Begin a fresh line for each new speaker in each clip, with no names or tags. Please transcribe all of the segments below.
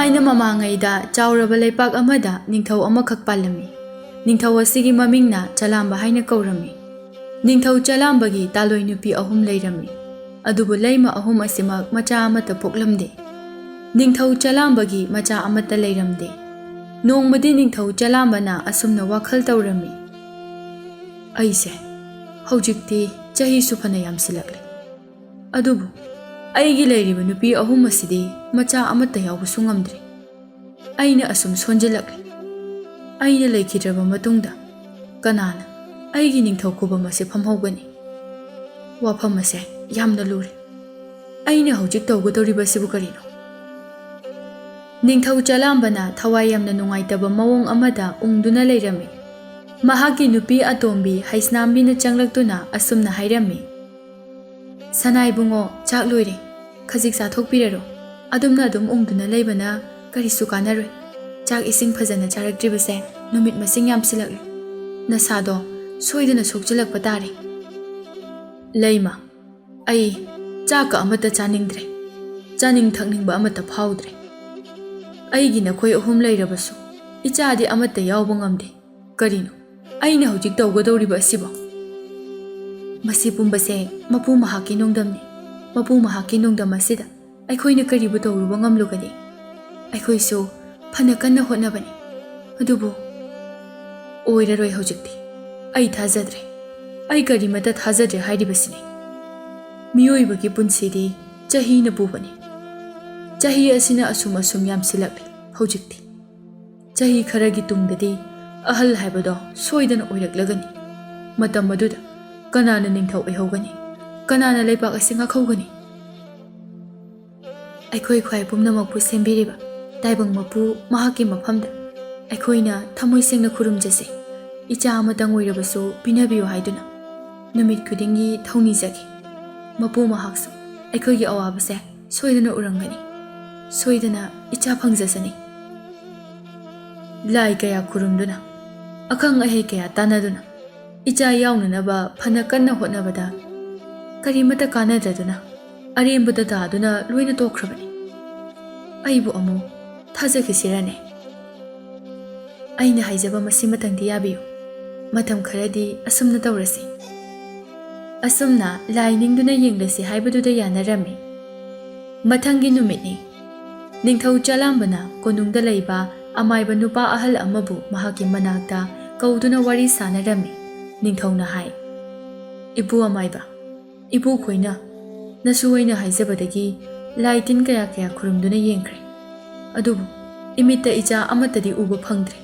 ꯊꯥꯏꯅ ꯃꯃꯥꯡꯉꯩꯗ ꯆꯥꯎꯔꯕ ꯂꯩꯄꯥꯛ ꯑꯃꯗ ꯅꯤꯡꯊꯧ ꯑꯃꯈꯛ ꯄꯥꯜꯂꯝꯃꯤ꯫ ꯅꯤꯡꯊꯧ ꯑꯁꯤꯒꯤ ꯃꯃꯤꯡꯅ ꯆꯂꯥꯝꯕ ꯍꯥꯏꯅ ꯀꯧꯔꯝꯃꯤ꯫ ꯅꯤꯡꯊꯧ ꯆꯂꯥꯝꯕꯒꯤ ꯇꯥꯂꯣꯏ ꯅꯨꯄꯤ 3 ꯂꯩꯔꯝꯃꯤ꯫ ꯑꯗꯨꯕꯨ ꯂꯩꯃ 3 ꯑꯁꯤꯃꯛ ꯃꯆꯥ ꯑꯃꯠꯇ ꯄꯣꯛꯂꯝꯗꯦ꯫ ꯅꯤꯡꯊꯧ ꯆꯂꯥꯝꯕꯒꯤ ꯃꯆꯥ ꯑꯃꯠꯇ ꯂꯩꯔꯝꯗꯦ꯫ ꯅꯣꯡꯃꯗꯤ ꯅꯤꯡꯊꯧ ꯆꯂꯥꯝꯕꯅ ꯑꯁꯨꯝꯅ ꯋꯥꯈꯜ ꯇꯧꯔꯝꯃꯤ, ꯑꯩꯁꯦ ꯍꯧꯖꯤꯛꯇꯤ ꯆꯍꯤꯁꯨ ꯐꯅ ꯌꯥꯝꯁꯤꯜꯂꯛꯂꯦ, ꯑꯗꯨꯕꯨ ꯑꯩꯒꯤ ꯂꯩꯔꯤꯕ ꯅꯨꯄꯤ 3 ꯑꯁꯤꯗꯤ ꯃꯆꯥ ꯑꯃꯠꯇ ꯌꯥꯎꯕꯁꯨ ꯉꯝꯗ꯭ꯔꯤ꯫ ꯑꯩꯅ ꯑꯁꯨꯝ ꯁꯣꯟꯖꯤꯜꯂꯛꯂꯦ꯫ ꯑꯩꯅ ꯂꯩꯈꯤꯗ꯭ꯔꯕ ꯃꯇꯨꯡꯗ ꯀꯅꯥꯅ ꯑꯩꯒꯤ ꯅꯤꯡꯊꯧ ꯈꯨꯕꯝ ꯑꯁꯤ ꯐꯝꯍꯧꯒꯅꯤ? ꯋꯥꯐꯝ ꯑꯁꯦ ꯌꯥꯝꯅ ꯂꯨꯔꯦ꯫ ꯑꯩꯅ ꯍꯧꯖꯤꯛ ꯇꯧꯒꯗꯧꯔꯤꯕꯁꯤꯕꯨ ꯀꯔꯤꯅꯣ? ꯅꯤꯡꯊꯧ ꯆꯂꯥꯝꯕꯅ ꯊꯋꯥꯏ ꯌꯥꯝꯅ ꯅꯨꯡꯉꯥꯏꯇꯕ ꯃꯑꯣꯡ ꯑꯃꯗ ꯎꯪꯗꯨꯅ ꯂꯩꯔꯝꯃꯤ꯫ ꯃꯍꯥꯛꯀꯤ ꯅꯨꯄꯤ ꯑꯇꯣꯝꯕꯤ ꯍꯩꯁꯅꯥꯝꯕꯤꯅ ꯆꯪꯂꯛꯇꯨꯅ ꯑꯁꯨꯝꯅ ꯍꯥꯏꯔꯝꯃꯤ, ꯁꯅꯥꯏꯕꯨꯡꯉꯣ, ꯆꯥꯛ ꯂꯣꯏꯔꯦ, ꯈꯖꯤꯛ ꯆꯥꯊꯣꯛꯄꯤꯔꯔꯣ꯫ ꯑꯗꯨꯝꯅ ꯎꯪꯗꯨꯅ ꯂꯩꯕꯅ ꯀꯔꯤꯁꯨ ꯀꯥꯟꯅꯔꯣꯏ꯫ ꯆꯥꯛ ꯏꯁꯤꯡ ꯐꯖꯅ ꯆꯥꯔꯛꯇ꯭ꯔꯤꯕꯁꯦ ꯅꯨꯃꯤꯠ ꯃꯁꯤꯡ ꯌꯥꯝꯁꯤꯜꯂꯛꯂꯦ꯫ ꯅꯁꯥꯗꯣ ꯁꯣꯏꯗꯅ ꯁꯣꯛꯆꯤꯜꯂꯛꯄ ꯇꯥꯔꯦ꯫ ꯂꯩꯃ, ꯑꯩ ꯆꯥꯛꯀ ꯑꯃꯠꯇ ꯆꯥꯅꯤꯡꯗ꯭ꯔꯦ, ꯆꯥꯅꯤꯡ ꯊꯛꯅꯤꯡꯕ ꯑꯃꯠꯇ ꯐꯥꯎꯗ꯭ꯔꯦ꯫ ꯑꯩꯒꯤ ꯅꯈꯣꯏ 3 ꯂꯩꯔꯕꯁꯨ ꯏꯆꯥꯗꯤ ꯑꯃꯠꯇ ꯌꯥꯎꯕ ꯉꯝꯗꯦ꯫ ꯀꯔꯤꯅꯣ ꯑꯩꯅ ꯍꯧꯖꯤꯛ ꯇꯧꯒꯗꯧꯔꯤꯕ ꯑꯁꯤꯕꯣ? ꯃꯁꯤ ꯄꯨꯝꯕꯁꯦ ꯃꯄꯨ ꯃꯍꯥꯛꯀꯤ ꯅꯣꯡꯗꯝꯅꯤ꯫ ꯃꯄꯨ ꯃꯍꯥꯛꯀꯤ ꯅꯣꯡꯗꯝ ꯑꯁꯤꯗ ꯑꯩꯈꯣꯏꯅ ꯀꯔꯤꯕꯨ ꯇꯧꯔꯨꯕ ꯉꯝꯂꯨꯒꯅꯤ? ꯑꯩꯈꯣꯏꯁꯨ ꯐꯅ ꯀꯟꯅ ꯍꯣꯠꯅꯕꯅꯤ, ꯑꯗꯨꯕꯨ ꯑꯣꯏꯔꯔꯣꯏ ꯍꯧꯖꯤꯛꯇꯤ꯫ ꯑꯩ ꯊꯥꯖꯗ꯭ꯔꯦ, ꯑꯩ ꯀꯔꯤꯃꯠꯇ ꯊꯥꯖꯗ꯭ꯔꯦ ꯍꯥꯏꯔꯤꯕꯁꯤꯅꯤ꯫ ꯃꯤꯑꯣꯏꯕꯒꯤ ꯄꯨꯟꯁꯤꯗꯤ ꯆꯍꯤꯅ ꯄꯨꯕꯅꯤ꯫ ꯆꯍꯤ ꯑꯁꯤꯅ ꯑꯁꯨꯝ ꯌꯥꯝꯁꯤꯜꯂꯛꯂꯤ ꯍꯧꯖꯤꯛꯇꯤ꯫ ꯆꯍꯤ ꯈꯔꯒꯤ ꯇꯨꯡꯗꯗꯤ ꯑꯍꯜ ꯍꯥꯏꯕꯗꯣ ꯁꯣꯏꯗꯅ ꯑꯣꯏꯔꯛꯂꯒꯅꯤ꯫ ꯃꯇꯝ ꯑꯗꯨꯗ ꯀꯅꯥꯅ ꯅꯤꯡꯊꯧ ꯑꯣꯏꯍꯧꯒꯅꯤ? ꯀꯅꯥꯅ ꯂꯩꯄꯥꯛ ꯑꯁꯤ ꯉꯥꯛꯍꯧꯒꯅꯤ? ꯑꯩꯈꯣꯏ ꯈ꯭ꯋꯥꯏ ꯄꯨꯝꯅꯃꯛꯄꯨ ꯁꯦꯝꯕꯤꯔꯤꯕ ꯇꯥꯏꯕꯪ ꯃꯄꯨ ꯃꯍꯥꯛꯀꯤ ꯃꯐꯝꯗ ꯑꯩꯈꯣꯏꯅ ꯊꯃꯣꯏ ꯁꯦꯡꯅ ꯈꯨꯔꯨꯝꯖꯁꯤ꯫ ꯏꯆꯥ ꯑꯃꯇꯪ ꯑꯣꯏꯔꯕꯁꯨ ꯄꯤꯅꯕꯤꯌꯨ ꯍꯥꯏꯗꯨꯅ ꯅꯨꯃꯤꯠ ꯈꯨꯗꯤꯡꯒꯤ ꯊꯧꯅꯤꯖꯒꯤ꯫ ꯃꯄꯨ ꯃꯍꯥꯛꯁꯨ ꯑꯩꯈꯣꯏꯒꯤ ꯑꯋꯥꯕꯁꯦ ꯁꯣꯏꯗꯅ ꯎꯔꯝꯒꯅꯤ꯫ ꯁꯣꯏꯗꯅ ꯏꯆꯥ ꯐꯪꯖꯁꯅꯤ꯫ ꯂꯥꯏ ꯀꯌꯥ ꯈꯨꯔꯨꯝꯗꯨꯅ, ꯑꯈꯪ ꯑꯍꯩ ꯀꯌా ꯇꯥꯟꯅꯗꯨꯅ ꯏꯆꯥ ꯌꯥꯎꯅꯅꯕ ꯐꯅ ꯀꯟꯅ ꯍꯣꯠꯅꯕꯗ ꯀꯔꯤꯃꯠꯇ ꯀꯥꯟꯅꯗ꯭ꯔꯗꯨꯅ ꯑꯔꯦꯝꯕꯗ ꯇꯥꯗꯨꯅ ꯂꯣꯏꯅ ꯇꯣꯛꯈ꯭ꯔꯕꯅꯤ꯫ ꯑꯩꯕꯨ ꯑꯃꯨꯛ ꯊꯥꯖꯈꯤꯁꯤꯔꯅꯦ? ꯑꯩꯅ ꯍꯥꯏꯖꯕ ꯃꯁꯤꯃꯇꯪꯗꯤ ꯌꯥꯕꯤꯌꯨ꯫ ꯃꯇꯝ ꯈꯔꯗꯤ ꯑꯁꯨꯝꯅ ꯇꯧꯔꯁꯤ꯫ ꯑꯁꯨꯝꯅ ꯂꯥꯏ ꯅꯤꯡꯗꯨꯅ ꯌꯦꯡꯂꯁꯤ ꯍꯥꯏꯕꯗꯨꯗ ꯌꯥꯅꯔꯝꯃꯤ꯫ ꯃꯊꯪꯒꯤ ꯅꯨꯃꯤꯠꯅꯤ꯫ ꯅꯤꯡꯊꯧ ꯆꯂꯥꯝꯕꯅ ꯀꯣꯅꯨꯡꯗ ꯂꯩꯕ ꯑꯃꯥꯏꯕ ꯅꯨꯄꯥ ꯑꯍꯜ ꯑꯃꯕꯨ ꯃꯍꯥꯛꯀꯤ ꯃꯅꯥꯛꯇ ꯀꯧꯗꯨꯅ ꯋꯥꯔꯤ ꯁꯥꯅꯔꯝꯃꯤ꯫ ꯅꯤꯡꯊꯧꯅ ꯍꯥꯏ, ꯏꯄꯨ ꯑꯃꯥꯏꯕ, ꯏꯄꯨꯈꯣꯏꯅ ꯅꯁꯨ ꯑꯣꯏꯅ ꯍꯥꯏꯖꯕꯗꯒꯤ ꯂꯥꯏ ꯇꯤꯟ ꯀꯌꯥ ꯈꯨꯔꯨꯝꯗꯨꯅ ꯌꯦꯡꯈ꯭ꯔꯦ, ꯑꯗꯨꯕꯨ ꯏꯃꯤꯠꯇ ꯏꯆꯥ ꯑꯃꯠꯇꯗꯤ ꯎꯕ ꯐꯪꯗ꯭ꯔꯦ꯫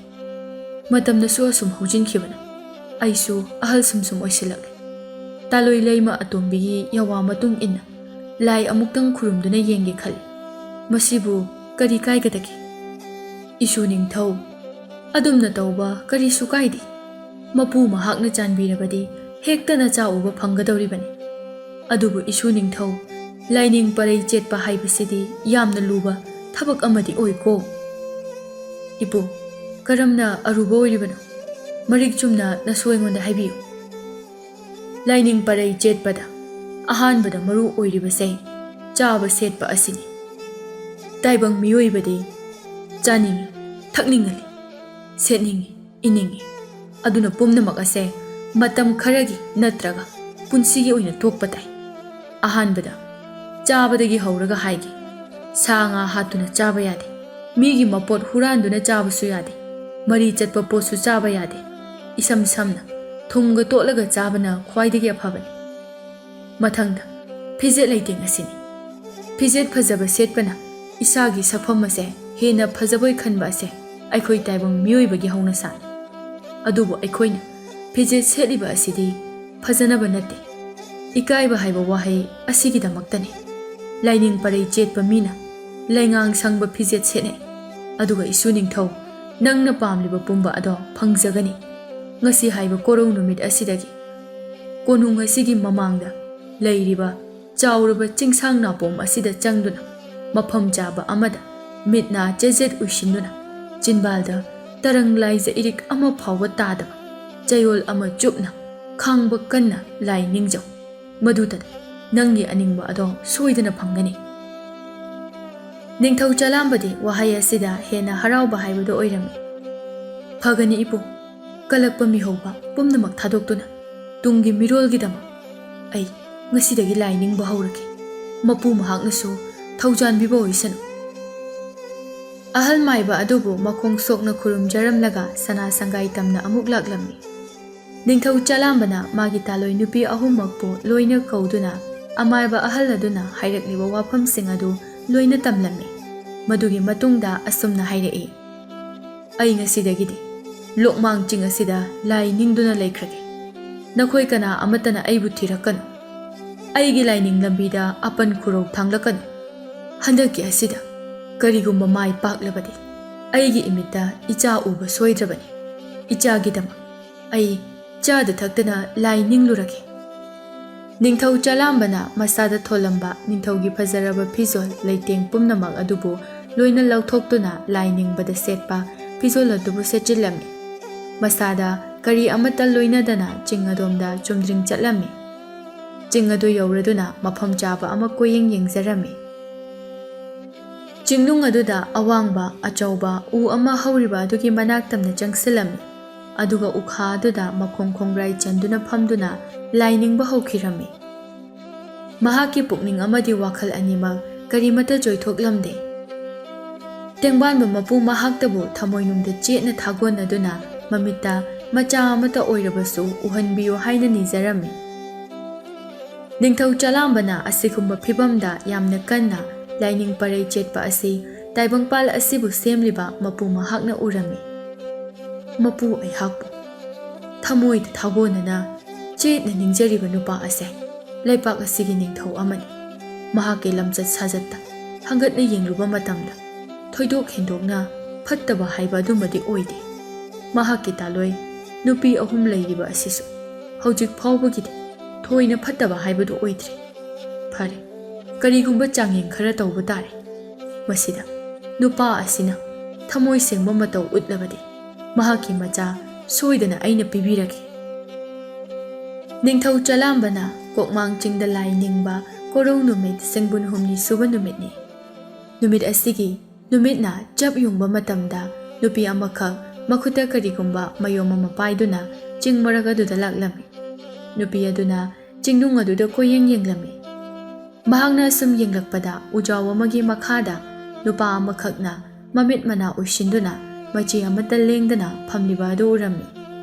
ꯃꯇꯝꯅꯁꯨ ꯑꯁꯨꯝ ꯍꯧꯖꯤꯟꯈꯤꯕꯅ ꯑꯩꯁꯨ ꯑꯍꯜ ꯁꯨꯝ ꯑꯣꯏꯁꯤꯜꯂꯛꯂꯦ꯫ ꯇꯥꯂꯣꯏ ꯂꯩꯃ ꯑꯇꯣꯝꯕꯤꯒꯤ ꯌꯋꯥ ꯃꯇꯨꯡ ꯏꯟꯅ ꯂꯥꯏ ꯑꯃꯨꯛꯇꯪ ꯈꯨꯔꯨꯝꯗꯨꯅ ꯌꯦꯡꯒꯦ ꯈꯜꯂꯤ꯫ ꯃꯁꯤꯕꯨ ꯀꯔꯤ ꯀꯥꯏꯒꯗꯒꯦ? ꯏꯁꯨ ꯅꯤꯡꯊꯧ, ꯑꯗꯨꯝꯅ ꯇꯧꯕ ꯀꯔꯤꯁꯨ ꯀꯥꯏꯗꯦ꯫ ꯃꯄꯨ ꯃꯍꯥꯛꯅ ꯆꯥꯟꯕꯤꯔꯕꯗꯤ ꯍꯦꯛꯇ ꯅꯆꯥ ꯎꯕ ꯐꯪꯒꯗꯧꯔꯤꯕꯅꯤ꯫ ꯑꯗꯨꯕꯨ ꯏꯁꯨ ꯅꯤꯡꯊꯧ, ꯂꯥꯏꯅꯤꯡ ꯄꯔꯩ ꯆꯦꯠꯄ ꯍꯥꯏꯕꯁꯤꯗꯤ ꯌꯥꯝꯅ ꯂꯨꯕ ꯊꯕꯛ ꯑꯃꯗꯤ ꯑꯣꯏꯀꯣ꯫ ꯏꯄꯨ, ꯀꯔꯝꯅ ꯑꯔꯨꯕ ꯑꯣꯏꯔꯤꯕꯅꯣ? ꯃꯔꯤꯛ ꯆꯨꯝꯅ ꯅꯁꯨ ꯑꯩꯉꯣꯟꯗ ꯍꯥꯏꯕꯤꯌꯨ꯫ ꯂꯥꯏꯅꯤꯡ ꯄꯔꯩ ꯆꯦꯠꯄꯗ ꯑꯍꯥꯟꯕꯗ ꯃꯔꯨ ꯑꯣꯏꯔꯤꯕꯁꯦ ꯆꯥꯕ ꯁꯦꯠꯄ ꯑꯁꯤꯅꯤ꯫ ꯇꯥꯏꯕꯪ ꯃꯤꯑꯣꯏꯕꯗꯤ ꯆꯥꯅꯤꯡꯏ, ꯊꯛꯅꯤꯡꯉꯤ, ꯁꯦꯠꯅꯤꯡꯏ, ꯏꯅꯤꯡꯏ, ꯑꯗꯨꯅ ꯄꯨꯝꯅꯃꯛ ꯑꯁꯦ ꯃꯇꯝ ꯈꯔꯒꯤ ꯅꯠꯇ꯭ꯔꯒ ꯄꯨꯟꯁꯤꯒꯤ ꯑꯣꯏꯅ ꯇꯣꯛꯄ ꯇꯥꯏ꯫ ꯑꯍꯥꯟꯕꯗ ꯆꯥꯕꯗꯒꯤ ꯍꯧꯔꯒ ꯍꯥꯏꯒꯦ꯫ ꯁꯥ ꯉꯥ ꯍꯥꯠꯇꯨꯅ ꯆꯥꯕ ꯌꯥꯗꯦ꯫ ꯃꯤꯒꯤ ꯃꯄꯣꯠ ꯍꯨꯔꯥꯟꯗꯨꯅ ꯆꯥꯕꯁꯨ ꯌꯥꯗꯦ꯫ ꯃꯔꯤ ꯆꯠꯄ ꯄꯣꯠꯁꯨ ꯆꯥꯕ ꯌꯥꯗꯦ꯫ ꯏꯁꯝ ꯁꯝꯅ ꯊꯨꯝꯒ ꯇꯣꯠꯂꯒ ꯆꯥꯕꯅ ꯈ꯭ꯋꯥꯏꯗꯒꯤ ꯑꯐꯕꯅꯤ꯫ ꯃꯊꯪꯗ ꯐꯤꯖꯦꯠ ꯂꯩꯇꯦꯡ ꯑꯁꯤꯅꯤ꯫ ꯐꯤꯖꯦꯠ ꯐꯖꯕ ꯁꯦꯠꯄꯅ ꯏꯁꯥꯒꯤ ꯁꯛꯐꯝ ꯑꯁꯦ ꯍꯦꯟꯅ ꯐꯖꯕꯣꯏ ꯈꯟꯕ ꯑꯁꯦ ꯑꯩꯈꯣꯏ ꯇꯥꯏꯕꯪ ꯃꯤꯑꯣꯏꯕꯒꯤ ꯍꯧꯅꯁꯥꯅꯤ꯫ ꯑꯗꯨꯕꯨ ꯑꯩꯈꯣꯏꯅ ꯐꯤꯖꯦꯠ ꯁꯦꯠꯂꯤꯕ ꯑꯁꯤꯗꯤ ꯐꯖꯅꯕ ꯅꯠꯇꯦ, ꯏꯀꯥꯏꯕ ꯍꯥꯏꯕ ꯋꯥꯍꯩ ꯑꯁꯤꯒꯤꯗꯃꯛꯇꯅꯤ꯫ ꯂꯥꯏꯅꯤꯡ ꯄꯔꯩ ꯆꯦꯠꯄ ꯃꯤꯅ ꯂꯩꯉꯥꯡ ꯁꯪꯕ ꯐꯤꯖꯦꯠ ꯁꯦꯠꯅꯩ꯫ ꯑꯗꯨꯒ ꯏꯁꯨ ꯅꯤꯡꯊꯧ, ꯅꯪꯅ ꯄꯥꯝꯂꯤꯕ ꯄꯨꯝꯕ ꯑꯗꯣ ꯐꯪꯖꯒꯅꯤ ꯉꯁꯤ ꯍꯥꯏꯕ ꯀꯣꯔꯧ ꯅꯨꯃꯤꯠ ꯑꯁꯤꯗꯒꯤ꯫ ꯀꯣꯅꯨꯡ ꯑꯁꯤꯒꯤ ꯃꯃꯥꯡꯗ ꯂꯩꯔꯤꯕ ꯆꯥꯎꯔꯕ ꯆꯤꯡꯁꯥꯡ ꯅꯥꯄꯣꯝ ꯑꯁꯤꯗ ꯆꯪꯗꯨꯅ ꯃꯐꯝ ꯆꯥꯕ ꯑꯃꯗ ꯃꯤꯠ ꯅꯥ ꯆꯦꯖꯦꯠ ꯎꯏꯁꯤꯟꯗꯨꯅ ꯆꯤꯟꯕꯥꯜꯗ ꯇꯔꯪ ꯂꯥꯏꯖ ꯏꯔꯤꯛ ꯑꯃ ꯐꯥꯎꯕ ꯇꯥꯗꯕ ꯆꯌꯣꯜ ꯑꯃ ꯆꯨꯞꯅ ꯈꯥꯡꯕ ꯀꯟꯅ ꯂꯥꯏ ꯅꯤꯡꯖꯧ꯫ ꯃꯗꯨꯗ ꯅꯪꯒꯤ ꯑꯅꯤꯡꯕ ꯑꯗꯣ ꯁꯣꯏꯗꯅ ꯐꯪꯒꯅꯤ꯫ ꯅꯤꯡꯊꯧ ꯆꯂꯥꯝꯕꯗꯤ ꯋꯥꯍꯩ ꯑꯁꯤꯗ ꯍꯦꯟꯅ ꯍꯔꯥꯎꯕ ꯍꯥꯏꯕꯗꯨ ꯑꯣꯏꯔꯝꯃꯤ꯫ ꯐꯒꯅꯤ ꯏꯄꯨ, ꯀꯜꯂꯛꯄ ꯃꯤꯍꯧꯕ ꯄꯨꯝꯅꯃꯛ ꯊꯥꯗꯣꯛꯇꯨꯅ ꯇꯨꯡꯒꯤ ꯃꯤꯔꯣꯜꯒꯤꯗꯃꯛ ꯑꯩ ꯉꯁꯤꯗꯒꯤ ꯂꯥꯏ ꯅꯤꯡꯕ ꯍꯧꯔꯒꯦ꯫ ꯃꯄꯨ ꯃꯍꯥꯛꯅꯁꯨ ꯊꯧꯖꯥꯟꯕꯤꯕ ꯑꯣꯏꯁꯅꯨ꯫ ꯑꯍꯜ ꯃꯥꯏꯕ ꯑꯗꯨꯕꯨ ꯃꯈꯣꯡ ꯁꯣꯛꯅ ꯈꯨꯔꯨꯝꯖꯔꯝꯂꯒ ꯁꯅꯥ ꯁꯪꯒꯥꯏ ꯇꯝꯅ ꯑꯃꯨꯛ ꯂꯥꯛꯂꯝꯃꯤ꯫ ꯅꯤꯡꯊꯧ ꯆꯂꯥꯝꯕꯅ ꯃꯥꯒꯤ ꯇꯥꯂꯣꯏ ꯅꯨꯄꯤ ꯑꯍꯨꯝꯃꯛꯄꯨ ꯂꯣꯏꯅ ꯀꯧꯗꯨꯅ ꯑꯃꯥꯏꯕ ꯑꯍꯜ ꯑꯗꯨꯅ ꯍꯥꯏꯔꯛꯂꯤꯕ ꯋꯥꯐꯝꯁꯤꯡ ꯑꯗꯨ ꯂꯣꯏꯅ ꯇꯝꯂꯝꯃꯤ꯫ ꯃꯗꯨꯒꯤ ꯃꯇꯨꯡꯗ ꯑꯁꯨꯝꯅ ꯍꯥꯏꯔꯛꯏ: ꯑꯩ ꯉꯁꯤꯗꯒꯤꯗꯤ ꯂꯣꯛꯃꯥꯡ ꯆꯤꯡ ꯑꯁꯤꯗ ꯂꯥꯏ ꯅꯤꯡꯗꯨꯅ ꯂꯩꯈ꯭ꯔꯒꯦ꯫ ꯅꯈꯣꯏ ꯀꯅꯥ ꯑꯃꯠꯇꯅ ꯑꯩꯕꯨ ꯊꯤꯔꯛꯀꯅꯨ꯫ ꯑꯩꯒꯤ ꯂꯥꯏꯅꯤꯡ ꯂꯝꯕꯤꯗ ꯑꯄꯟ ꯈꯨꯔꯧ ꯊꯥꯡꯂꯛꯀꯅꯨ꯫ ꯍꯟꯗꯛꯀꯤ ꯑꯁꯤꯗ ꯀꯔꯤꯒꯨꯝꯕ ꯃꯥꯏ ꯄꯥꯛꯂꯕꯗꯤ ꯑꯩꯒꯤ ꯏꯃꯤꯠꯇ ꯏꯆꯥ ꯎꯕ ꯁꯣꯏꯗ꯭ꯔꯕꯅꯤ꯫ ꯏꯆꯥꯒꯤꯗꯃꯛ ꯑꯩ ꯆꯥꯗ ꯊꯛꯇꯅ ꯂꯥꯏ ꯅꯤꯡꯂꯨꯔꯒꯦ꯫ ꯅꯤꯡꯊꯧ ꯆꯂꯥꯝꯕꯅ ꯃꯁꯥꯗ ꯊꯣꯜꯂꯝꯕ ꯅꯤꯡꯊꯧꯒꯤ ꯐꯖꯔꯕ ꯐꯤꯖꯣꯜ ꯂꯩꯇꯦꯡ ꯄꯨꯝꯅꯃꯛ ꯑꯗꯨꯕꯨ ꯂꯣꯏꯅ ꯂꯧꯊꯣꯛꯇꯨꯅ ꯂꯥꯏ ꯅꯤꯡꯕꯗ ꯁꯦꯠꯄ ꯐꯤꯖꯣꯜ ꯑꯗꯨꯕꯨ ꯁꯦꯠꯆꯤꯜꯂꯝꯃꯤ꯫ ꯃꯁꯥꯗ ꯀꯔꯤ ꯑꯃꯠꯇ ꯂꯣꯏꯅꯗꯅ ꯆꯤꯡ ꯑꯗꯣꯝꯗ ꯆꯨꯝꯗ꯭ꯔꯤꯡ ꯆꯠꯂꯝꯃꯤ꯫ ꯆꯤꯡ ꯑꯗꯨ ꯌꯧꯔꯗꯨꯅ ꯃꯐꯝ ꯆꯥꯕ ꯑꯃ ꯀꯣꯏꯌꯦꯡ ꯌꯦꯡꯖꯔꯝꯃꯤ꯫ ꯆꯤꯡꯅꯨꯡ ꯑꯗꯨꯗ ꯑꯋꯥꯡꯕ ꯑꯆꯧꯕ ꯎ ꯑꯃ ꯍꯧꯔꯤꯕ ꯑꯗꯨꯒꯤ ꯃꯅꯥꯛ ꯇꯝꯅ ꯆꯪꯁꯤꯜꯂꯝꯃꯤ꯫ ꯑꯗꯨꯒ ꯎꯈꯥ ꯑꯗꯨꯗ ꯃꯈꯣꯡ ꯈꯣꯡꯒ꯭ꯔꯥꯏ ꯆꯟꯗꯨꯅ ꯐꯝꯗꯨꯅ ꯂꯥꯏ ꯅꯤꯡꯕ ꯍꯧꯈꯤꯔꯝꯃꯤ꯫ ꯃꯍꯥꯛꯀꯤ ꯄꯨꯛꯅꯤꯡ ꯑꯃꯗꯤ ꯋꯥꯈꯜ ꯑꯅꯤꯃꯛ ꯀꯔꯤꯃꯠꯇ ꯆꯣꯏꯊꯣꯛꯂꯝꯗꯦ꯫ ꯇꯦꯡꯕꯥꯟꯕ ꯃꯄꯨ ꯃꯍꯥꯛꯇꯕꯨ ꯊꯃꯣꯏꯅꯨꯡꯗ ꯆꯦꯠꯅ ꯊꯥꯒꯣꯟꯅꯗꯨꯅ ꯃꯃꯤꯠꯇ ꯃꯆꯥ ꯑꯃꯠꯇ ꯑꯣꯏꯔꯕꯁꯨ ꯎꯍꯟꯕꯤꯌꯨ ꯍꯥꯏꯅ ꯅꯤꯖꯔꯝꯃꯤ꯫ ꯅꯤꯡꯊꯧ ꯆꯂꯥꯝꯕꯅ ꯑꯁꯤꯒꯨꯝꯕ ꯐꯤꯚꯝꯗ ꯌꯥꯝꯅ ꯀꯟꯅ ꯂꯥꯏꯅꯤꯡ ꯄꯔꯩ ꯆꯦꯠꯄ ꯑꯁꯤ ꯇꯥꯏꯕꯪꯄꯥꯜ ꯑꯁꯤꯕꯨ ꯁꯦꯝꯂꯤꯕ ꯃꯄꯨ ꯃꯍꯥꯛꯅ ꯎꯔꯝꯃꯤ꯫ ꯃꯄꯨ ꯑꯩꯍꯥꯛꯄꯨ ꯊꯃꯣꯏꯗ ꯊꯥꯒꯣꯟꯅꯅ ꯆꯦꯠꯅ ꯅꯤꯡꯖꯔꯤꯕ ꯅꯨꯄꯥ ꯑꯁꯦ ꯂꯩꯄꯥꯛ ꯑꯁꯤꯒꯤ ꯅꯤꯡꯊꯧ ꯑꯃꯅꯤ꯫ ꯃꯍꯥꯛꯀꯤ ꯂꯝꯆꯠ ꯁꯥꯖꯠꯇ ꯍꯪꯒꯠꯅ ꯌꯦꯡꯂꯨꯕ ꯃꯇꯝꯗ ꯊꯣꯏꯗꯣꯛ ꯍꯦꯟꯗꯣꯛꯅ ꯐꯠꯇꯕ ꯍꯥꯏꯕ ꯑꯗꯨꯃꯗꯤ ꯑꯣꯏꯗꯦ꯫ ꯃꯍꯥꯛꯀꯤ ꯇꯥꯂꯣꯏ ꯅꯨꯄꯤ 3 ꯂꯩꯔꯤꯕ ꯑꯁꯤꯁꯨ ꯍꯧꯖꯤꯛ ꯐꯥꯎꯕꯒꯤꯗꯤ ꯊꯣꯏꯅ ꯐꯠꯇꯕ ꯍꯥꯏꯕꯗꯨ ꯑꯣꯏꯗ꯭ꯔꯤ꯫ ꯐꯔꯦ, ꯀꯔꯤꯒꯨꯝꯕ ꯆꯥꯡꯌꯦꯡ ꯈꯔ ꯇꯧꯕ ꯇꯥꯔꯦ꯫ ꯃꯁꯤꯗ ꯅꯨꯄꯥ ꯑꯁꯤꯅ ꯊꯃꯣꯏ ꯁꯦꯡꯕ ꯃꯇꯧ ꯎꯠꯂꯕꯗꯤ ꯃꯍꯥꯛꯀꯤ ꯃꯆꯥ ꯁꯣꯏꯗꯅ ꯑꯩꯅ ꯄꯤꯕꯤꯔꯒꯦ꯫ ꯅꯤꯡꯊꯧ ꯆꯂꯥꯝꯕꯅ ꯀꯣꯛꯃꯥꯡ ꯆꯤꯡꯗ ꯂꯥꯏ ꯅꯤꯡꯕ ꯀꯣꯔꯧ ꯅꯨꯃꯤꯠ ꯁꯤꯡꯕꯨꯟ ꯍꯨꯝꯅꯤ ꯁꯨꯕ ꯅꯨꯃꯤꯠꯅꯤ꯫ ꯅꯨꯃꯤꯠ ꯑꯁꯤꯒꯤ ꯅꯨꯃꯤꯠꯅ ꯆꯞ ꯌꯨꯡꯕ ꯃꯇꯝꯗ ꯅꯨꯄꯤ ꯑꯃꯈꯛ ꯃꯈꯨꯠꯇ ꯀꯔꯤꯒꯨꯝꯕ ꯃꯌꯣꯝ ꯑꯃ ꯄꯥꯏꯗꯨꯅ ꯆꯤꯡ ꯃꯔꯛ ꯑꯗꯨꯗ ꯂꯥꯛꯂꯝꯃꯤ꯫ ꯅꯨꯄꯤ ꯑꯗꯨꯅ ꯆꯤꯡꯅꯨꯡ ꯑꯗꯨꯗ ꯀꯣꯏꯌꯦꯡ ꯌꯦꯡꯂꯝꯃꯤ꯫ ꯃꯍꯥꯛꯅ ꯑꯁꯨꯝ ꯌꯦꯡꯂꯛꯄꯗ ꯎꯖꯥꯎ ꯑꯃꯒꯤ ꯃꯈꯥꯗ ꯅꯨꯄꯥ ꯑꯃꯈꯛꯅ ꯃꯃꯤꯠ ꯃꯅꯥ ꯎꯏꯁꯤꯟꯗꯨꯅ ꯃꯆꯤ ꯑꯃꯠꯇ ꯂꯦꯡꯗꯅ ꯐꯝꯂꯤꯕ ꯑꯗꯨ ꯎꯔꯝꯃꯤ꯫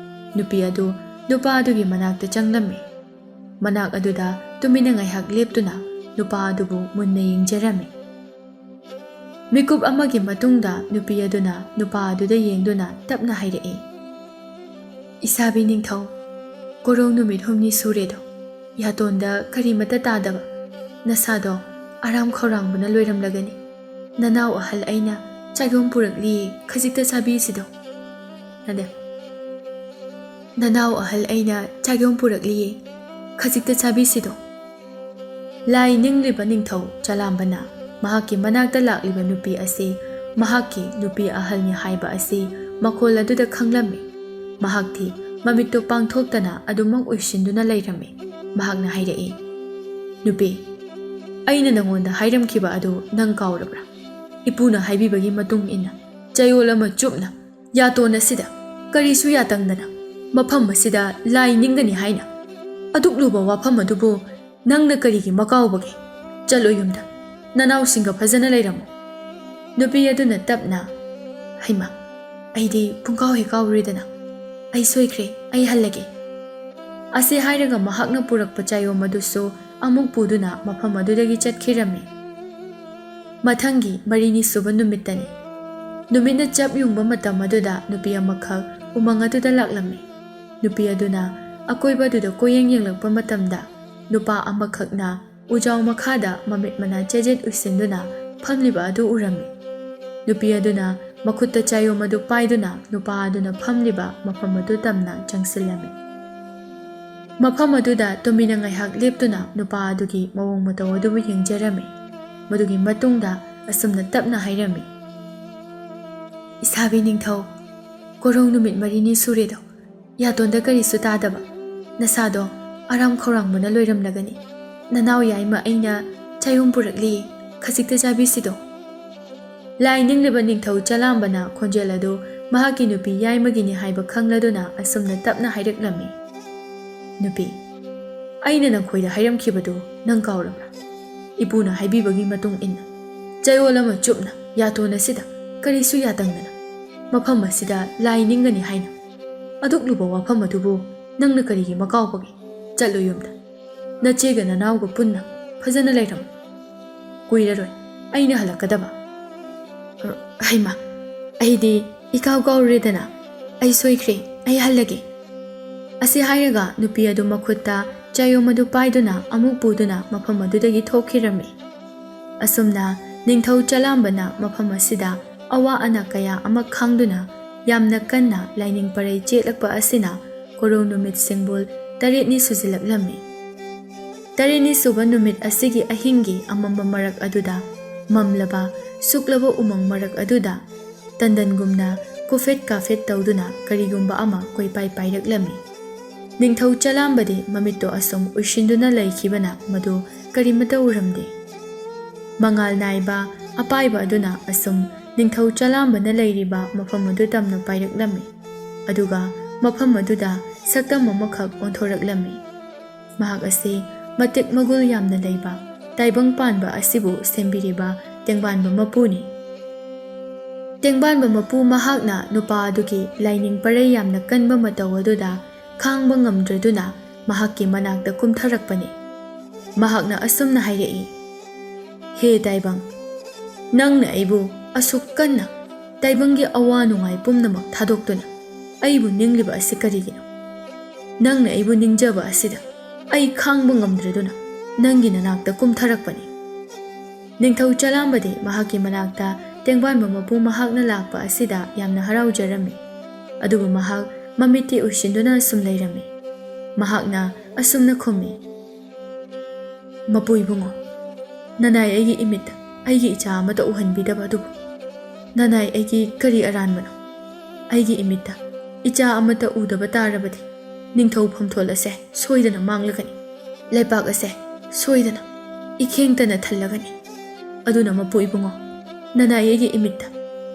ꯅꯨꯄꯤ ꯑꯗꯨ ꯅꯨꯄꯥ ꯑꯗꯨꯒꯤ ꯃꯅꯥꯛꯇ ꯆꯪꯂꯝꯃꯤ꯫ ꯃꯅꯥꯛ ꯑꯗꯨꯗ ꯇꯨꯃꯤꯟꯅ ꯉꯥꯏꯍꯥꯛ ꯂꯦꯞꯇꯨꯅ ꯅꯨꯄꯥ ꯑꯗꯨꯕꯨ ꯃꯨꯟꯅ ꯌꯦꯡꯖꯔꯝꯃꯤ꯫ ꯃꯤꯀꯨꯞ ꯑꯃꯒꯤ ꯃꯇꯨꯡꯗ ꯅꯨꯄꯤ ꯑꯗꯨꯅ ꯅꯨꯄꯥ ꯑꯗꯨꯗ ꯌꯦꯡꯗꯨꯅ ꯇꯞꯅ ꯍꯥꯏꯔꯛꯏ: ꯏꯁꯥꯕꯤ ꯅꯤꯡꯊꯧ, ꯀꯣꯔꯧ ꯅꯨꯃꯤꯠ 8 ꯁꯨꯔꯦꯗꯣ ꯌꯥꯇꯣꯟꯗ ꯀꯔꯤꯃꯠꯇ ꯇꯥꯗꯕ ꯅꯁꯥꯗꯣ ꯑꯔꯥꯝ ꯈꯧꯔꯥꯡꯕꯅ ꯂꯣꯏꯔꯝꯂꯒꯅꯤ꯫ ꯅꯅꯥꯎ ꯑꯍꯜ ꯑꯩꯅ ꯆꯥꯏꯒꯣꯝ ꯄꯨꯔꯛꯂꯤ, ꯈꯖꯤꯛꯇ ꯆꯥꯕꯤꯁꯤꯗꯣ꯫ ꯅꯅꯥꯎ ꯑꯍꯜ ꯑꯩꯅ ꯆꯥꯏꯒꯣꯝ ꯄꯨꯔꯛꯂꯤꯌꯦ, ꯈꯖꯤꯛꯇ ꯆꯥꯕꯤꯁꯤꯗꯣ꯫ ꯂꯥꯏ ꯅꯤꯡꯂꯤꯕ ꯅꯤꯡꯊꯧ ꯆꯂꯥꯝꯕꯅ ꯃꯍꯥꯛꯀꯤ ꯃꯅꯥꯛꯇ ꯂꯥꯛꯂꯤꯕ ꯅꯨꯄꯤ ꯑꯁꯤ ꯃꯍꯥꯛꯀꯤ ꯅꯨꯄꯤ ꯑꯍꯜꯅꯤ ꯍꯥꯏꯕ ꯑꯁꯤ ꯃꯈꯣꯜ ꯑꯗꯨꯗ ꯈꯪꯂꯝꯃꯤ꯫ ꯃꯍꯥꯛꯇꯤ ꯃꯃꯤꯠꯇꯨ ꯄꯥꯡꯊꯣꯛꯇꯅ ꯑꯗꯨꯃꯛ ꯎꯏꯁꯤꯟꯗꯨꯅ ꯂꯩꯔꯝꯃꯤ꯫ ꯃꯍꯥꯛꯅ ꯍꯥꯏꯔꯛꯏ: ꯅꯨꯄꯤ, ꯑꯩꯅ ꯅꯉꯣꯟꯗ ꯍꯥꯏꯔꯝꯈꯤꯕ ꯑꯗꯨ ꯅꯪ ꯀꯥꯎꯔꯕ꯭ꯔꯥ? ꯏꯄꯨꯅ ꯍꯥꯏꯕꯤꯕꯒꯤ ꯃꯇꯨꯡ ꯏꯟꯅ ꯆꯌꯣꯜ ꯑꯃ ꯆꯨꯞꯅ ꯌꯥꯇꯣꯟ ꯑꯁꯤꯗ ꯀꯔꯤꯁꯨ ꯌꯥꯇꯪꯗꯅ ꯃꯐꯝ ꯑꯁꯤꯗ ꯂꯥꯏ ꯅꯤꯡꯒꯅꯤ ꯍꯥꯏꯅ ꯑꯗꯨꯛ ꯂꯨꯕ ꯋꯥꯐꯝ ꯑꯗꯨꯕꯨ ꯅꯪꯅ ꯀꯔꯤꯒꯤ ꯃꯀꯥꯎꯕꯒꯦ? ꯆꯠꯂꯣ ꯌꯨꯝꯗ, ꯅꯅꯥꯎꯁꯤꯡꯒ ꯐꯖꯅ ꯂꯩꯔꯝꯃꯨ꯫ ꯅꯨꯄꯤ ꯑꯗꯨꯅ ꯇꯞꯅ: ꯍꯩꯃꯥ, ꯑꯩꯗꯤ ꯄꯨꯡꯀꯥꯎ ꯍꯦꯛ ꯀꯥꯎꯔꯨꯔꯦꯗꯅ꯫ ꯑꯩ ꯁꯣꯏꯈ꯭ꯔꯦ, ꯑꯩ ꯍꯜꯂꯒꯦ꯫ ꯑꯁꯤ ꯍꯥꯏꯔꯒ ꯃꯍꯥꯛꯅ ꯄꯨꯔꯛꯄ ꯆꯥꯌꯣꯝ ꯑꯗꯨꯁꯨ ꯑꯃꯨꯛ ꯄꯨꯗꯨꯅ ꯃꯐꯝ ꯑꯗꯨꯗꯒꯤ ꯆꯠꯈꯤꯔꯝꯃꯤ꯫ ꯃꯊꯪꯒꯤ 4ꯅꯤ ꯁꯨꯕ ꯅꯨꯃꯤꯠꯇꯅꯤ꯫ ꯅꯨꯃꯤꯠꯅ ꯆꯞ ꯌꯨꯡꯕ ꯃꯇꯝ ꯑꯗꯨꯗ ꯅꯨꯄꯤ ꯑꯃꯈꯛ ꯎꯃꯪ ꯑꯗꯨꯗ ꯂꯥꯛꯂꯝꯃꯤ꯫ ꯅꯨꯄꯤ ꯑꯗꯨꯅ ꯑꯀꯣꯏꯕ ꯑꯗꯨꯗ ꯀꯣꯏꯌꯦꯡ ꯌꯦꯡꯂꯛꯄ ꯃꯇꯝꯗ ꯅꯨꯄꯥ ꯑꯃꯈꯛꯅ ꯎꯖꯥꯎ ꯃꯈꯥꯗ ꯃꯃꯤꯠ ꯃꯅꯥ ꯆꯦꯖꯦꯠ ꯎꯏꯁꯤꯟꯗꯨꯅ ꯐꯝꯂꯤꯕ ꯑꯗꯨ ꯎꯔꯝꯃꯤ꯫ ꯅꯨꯄꯤ ꯑꯗꯨꯅ ꯃꯈꯨꯠꯇ ꯆꯥꯌꯣꯝ ꯑꯗꯨ ꯄꯥꯏꯗꯨꯅ ꯅꯨꯄꯥ ꯑꯗꯨꯅ ꯐꯝꯂꯤꯕ ꯃꯐꯝ ꯑꯗꯨ ꯇꯝꯅ ꯆꯪꯁꯤꯜꯂꯝꯃꯤ꯫ ꯃꯐꯝ ꯑꯗꯨꯗ ꯇꯨꯃꯤꯟꯅ ꯉꯥꯏꯍꯥꯛ ꯂꯦꯞꯇꯨꯅ ꯅꯨꯄꯥ ꯑꯗꯨꯒꯤ ꯃꯑꯣꯡ ꯃꯇꯧ ꯑꯗꯨꯕꯨ ꯌꯦꯡꯖꯔꯝꯃꯤ꯫ ꯃꯗꯨꯒꯤ ꯃꯇꯨꯡꯗ ꯑꯁꯨꯝꯅ ꯇꯞꯅ ꯍꯥꯏꯔꯝꯃꯤ: ꯏꯁꯥꯕꯤ ꯅꯤꯡꯊꯧ, ꯀꯣꯔꯧ ꯅꯨꯃꯤꯠ 4ꯅꯤ ꯁꯨꯔꯦꯗꯣ ꯌꯥꯇꯣꯟꯗ ꯀꯔꯤꯁꯨ ꯇꯥꯗꯕ ꯅꯁꯥꯗꯣ ꯑꯔꯥꯝ ꯈꯧꯔꯥꯡꯕꯅ ꯂꯣꯏꯔꯝꯂꯒꯅꯤ꯫ ꯅꯅꯥꯎ ꯌꯥꯏꯃ ꯑꯩꯅ ꯆꯥꯌꯣꯝ ꯄꯨꯔꯛꯂꯤ, ꯈꯖꯤꯛꯇ ꯆꯥꯕꯤꯁꯤꯗꯣ꯫ ꯂꯥꯏ ꯅꯤꯡꯂꯤꯕ ꯅꯤꯡꯊꯧ ꯆꯂꯥꯝꯕꯅ ꯈꯣꯟꯖꯦꯜ ꯑꯗꯨ ꯃꯍꯥꯛꯀꯤ ꯅꯨꯄꯤ ꯌꯥꯏꯃꯒꯤꯅꯤ ꯍꯥꯏꯕ ꯈꯪꯂꯗꯨꯅ ꯑꯁꯨꯝꯅ ꯇꯞꯅ ꯍꯥꯏꯔꯛꯂꯝꯃꯤ꯫ ꯅꯨꯄꯤ, ꯑꯩꯅ ꯅꯈꯣꯏꯗ ꯍꯥꯏꯔꯝꯈꯤꯕꯗꯨ ꯅꯪ ꯀꯥꯎꯔꯕ꯭ꯔꯥ? ꯏꯄꯨꯅ ꯍꯥꯏꯕꯤꯕꯒꯤ ꯃꯇꯨꯡ ꯏꯟꯅ ꯆꯌꯣꯜ ꯑꯃ ꯆꯨꯞꯅ ꯌꯥꯇꯣꯟ ꯑꯁꯤꯗ ꯀꯔꯤꯁꯨ ꯌꯥꯇꯪꯗꯅ ꯃꯐꯝ ꯑꯁꯤꯗ ꯂꯥꯏ ꯅꯤꯡꯒꯅꯤ ꯍꯥꯏꯅ꯫ ꯑꯗꯨꯛꯂꯨꯕ ꯋꯥꯐꯝ ꯑꯗꯨꯕꯨ ꯅꯪꯅ ꯀꯔꯤꯒꯤ ꯃꯀꯥꯎꯕꯒꯦ? ꯆꯠꯂꯨ ꯌꯨꯝꯗ, ꯅꯆꯦꯒ ꯅꯅꯥꯎꯒ ꯄꯨꯟꯅ ꯐꯖꯅ ꯂꯩꯔꯝꯃꯨ꯫ ꯀꯨꯏꯔꯔꯣꯏ ꯑꯩꯅ ꯍꯜꯂꯛꯀꯗꯕ꯫ ꯍꯩꯃꯥ, ꯑꯩꯗꯤ ꯏꯀꯥꯎ ꯀꯥꯎꯔꯦꯗꯅ, ꯑꯩ ꯁꯣꯏꯈ꯭ꯔꯦ, ꯑꯩ ꯍꯜꯂꯒꯦ꯫ ꯑꯁꯤ ꯍꯥꯏꯔꯒ ꯅꯨꯄꯤ ꯑꯗꯨ ꯃꯈꯨꯠꯇ ꯆꯌꯣꯝ ꯑꯗꯨ ป้ꯥꯏꯗꯨꯅ ꯑꯃꯨꯛ ꯄꯨꯗꯨꯅ ꯃꯐꯝ ꯑꯗꯨꯗꯒꯤ ꯊꯣꯛꯈꯤꯔꯝꯃꯤ꯫ ꯑꯁꯨꯝꯅ ꯅꯤꯡꯊꯧ ꯆꯂꯥꯝꯕꯅ ꯃꯐꯝ ꯑꯁꯤꯗ ꯑꯋꯥ ꯑꯅꯥ ꯀꯌꯥ ꯑꯃ ꯈꯥꯡꯗꯨꯅ ꯌꯥꯝꯅ ꯀꯟꯅ ꯂꯥꯏꯅꯤꯡ ꯄꯔꯩ ꯆꯦꯠꯂꯛꯄ ꯑꯁꯤꯅ ꯀꯣꯔꯧ ꯅꯨꯃꯤꯠ ꯁꯤꯡꯕꯨꯜ 8ꯅꯤ ꯁꯨꯖꯤꯜꯂꯛꯂꯝꯃꯤ꯫ 8ꯅꯤ ꯁꯨꯕ ꯅꯨꯃꯤꯠ ꯑꯁꯤꯒꯤ ꯑꯍꯤꯡꯒꯤ ꯑꯃꯝꯕ ꯃꯔꯛ ꯑꯗꯨꯗ ꯃꯝꯂꯕ ꯁꯨꯛꯂꯕ ꯎꯃꯪ ꯃꯔꯛ ꯑꯗꯨꯗ ꯇꯟꯗꯟꯒꯨꯝꯅ ꯀꯨꯐꯦꯠ ꯀꯥꯐꯦꯠ ꯇꯧꯗꯨꯅ ꯀꯔꯤꯒꯨꯝꯕ ꯑꯃ ꯀꯣꯏꯄꯥꯏ ꯄꯥꯏꯔꯛꯂꯝꯃꯤ꯫ ꯅꯤꯡꯊꯧ ꯆꯂꯥꯝꯕꯗꯤ ꯃꯃꯤꯠꯇꯣ ꯑꯁꯨꯝ ꯎꯏꯁꯤꯟꯗꯨꯅ ꯂꯩꯈꯤꯕꯅ ꯃꯗꯨ ꯀꯔꯤꯃꯠꯇ ꯎꯔꯝꯗꯦ꯫ ꯃꯉꯥꯜ नाइबा अपाइबा अदुना असुम निंगथौ चलांबना लैरिबा मफम अदु तमना पाइरकलम्मि अदुगा मफम अदुदा सक्तम अमखक ओंथोरकलम्मि। महाक असे मतिक मगुल यामना लैबा ताइबंग पानबा असिबु सेंबिरिबा तेंगबानबा मपुनि। तेंगबानबा मपु महाकना नुपा अदुगी लाइनिंग परै यामना कनबा मतौ अदुदा खांबा ngamद्रदुना महाकि मनाकदा कुमथरकपनि। महाकना असुमना हाइरई, हे ताइबंग, नंगना अइबु असुक कन्ना ताइबंगी अवा नुंगाई पुमनमक थादोक्तुना अइबु निंगलिबा असि करिगिनो? नंगना अइबु निंगजबा असिदा अइ खांबा ngamद्रदुना नंगी ननाकदा कुमथरकपनि। निंगथौ चलांबदि महाकि मनाकदा तेंगबानबा मपु महाकना लाकपा असिदा यामना हराउजरम्मि। अदुबु महाक ममिति उसिंदुना असुम लैरम्मि। महाकना असुमना खुम्मि, मपु इबुंगो, ननाई अइगी इमित अइगी इचा अमता उहनबिदबा अदुबु ननाई अइगी करी अरानबनो? अइगी इमित इचा अमता उदबा तारबदि निंगथौ फमथोल असे सोइदना मांगलगनि, लेपाक असे सोइदना इखेंगतना थल्लगनि। अदुना मपु इबुंगो, ननाई अइगी इमित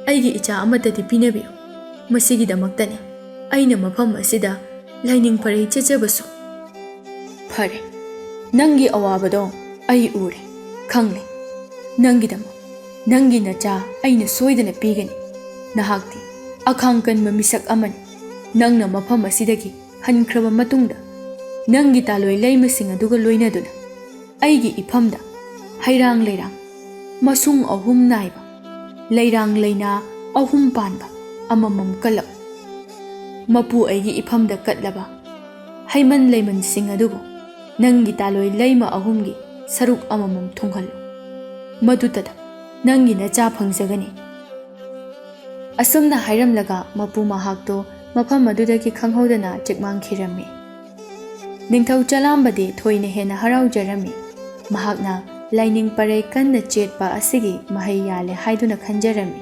अइगी इचा अमतदि पिनबियो। मसिगिदमक्तनि अइना मफम असिदा लाइनिंग परै चेचबसु। फरे, नंगी अवाबदो अइ उरे, खंगले। नंगिदमक नंगी नचा अइना सोइदना पीगनि। नहाक्ति अखांगकनबा मिसक अमनि। नंगना मफम असिदगी हनख्रबा मतुंगदा नंगी तालोय लैमसिंग अदुगा लोइनदुना अइगी इफमदा हैरांग लैरांग मसुंग अहुम नाइबा लैरांग लैना अहुम पानबा अममम कलप मपु अइगी इफमदा कटलबा हैमन लैमन सिंग अदुबु नंगी तालोय लैमा अहुमगी सरुक अममम थुंगहल्लु। मदुतदा नंगी नचा फंगजगनि। असुमना हाइरमलगा मपु महाकतो मफम अदुदगी खंगहौदना चिकमांगखिरम्मि। निंगथौ चलांबदि थोइना हेना हराउजरम्मि। महाकना लाइनिंग परै कन्ना चेटपा असिगी महै याले हाइदुना खंजरम्मि।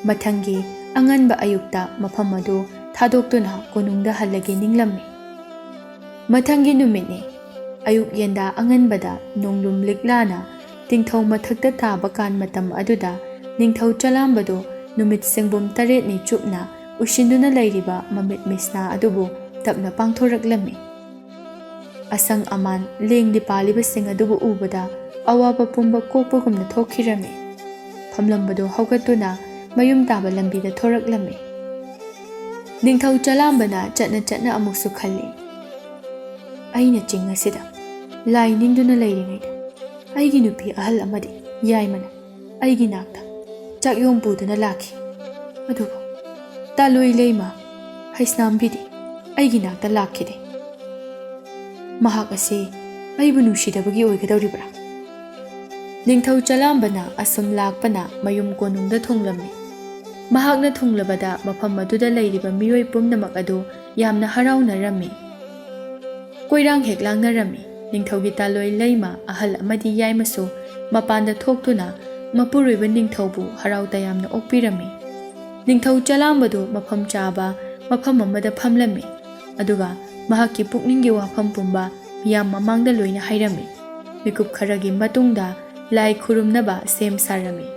मथंगी अंगनबा अयुक्ता मफम अदु थादोक्तुना कोनुंगदा हल्लगे निंगलम्मि। मथंगी नुमितनि अयुक येंदा अंगनबदा नोंगलुम लिक्लाना तिंगथौ मथक्ता ताबा कान मतम अदुदा निंगथौ चलांबदो नुमित सिंगबुम 8नि चुपना उसिंदुना लैरिबा ममित मिसना अदुबु तपना पांगथोरकलम्मि। असंग अमान लेंगदि पालिबसिंग अदुबु उबदा अवाबा पुंबा कोकपगुमना थोखिरम्मि। फमलंबदो हौगतुना मयुम ताबा लंबीदा थोरकलम्मि। निंगथौ चलांबना चटना चटना अमुकसु खल्लि, अइना चिंग असिदा लाइ निंगदुना लैरिङैदा अइगी नुपी अहल अमदि याइमना अइगी नाकता चाकयोम पुदुना लाखि। अदुबु तालोय लैमा हैस्नामबिदि अइगी नाकता लाखिदे। महाक असे अइबु नुसिदबगी ओइगदौरिब्रा? निंगथौ चलांबना असुम लाकपना मयुम कोनुंगदा थुंगलम्मि। महाकना थुंगलबदा मफम अदुदा लैरिबा मियोय पुमनमक अदु यामना हराउनरम्मि। कोइरांग हेकलांगनरम्मि। निंगथौगी तालोय लैमा अहल अमदि याइमसु मपानदा थोक्तुना मपुरुइबा निंगथौबु हराउ तयामना ओक्पिरम्मि। निंगथौ चलांबदु मफम चाबा मफम अमदा फमलम्मि। अदुगा महाकि पुकनिंगी वाफम पुंबा मियाम ममांगदा लोइना हाइरम्मि। मिकुप खरगी मतुंगदा लाई खुरुमनबा सेम सारम्मि।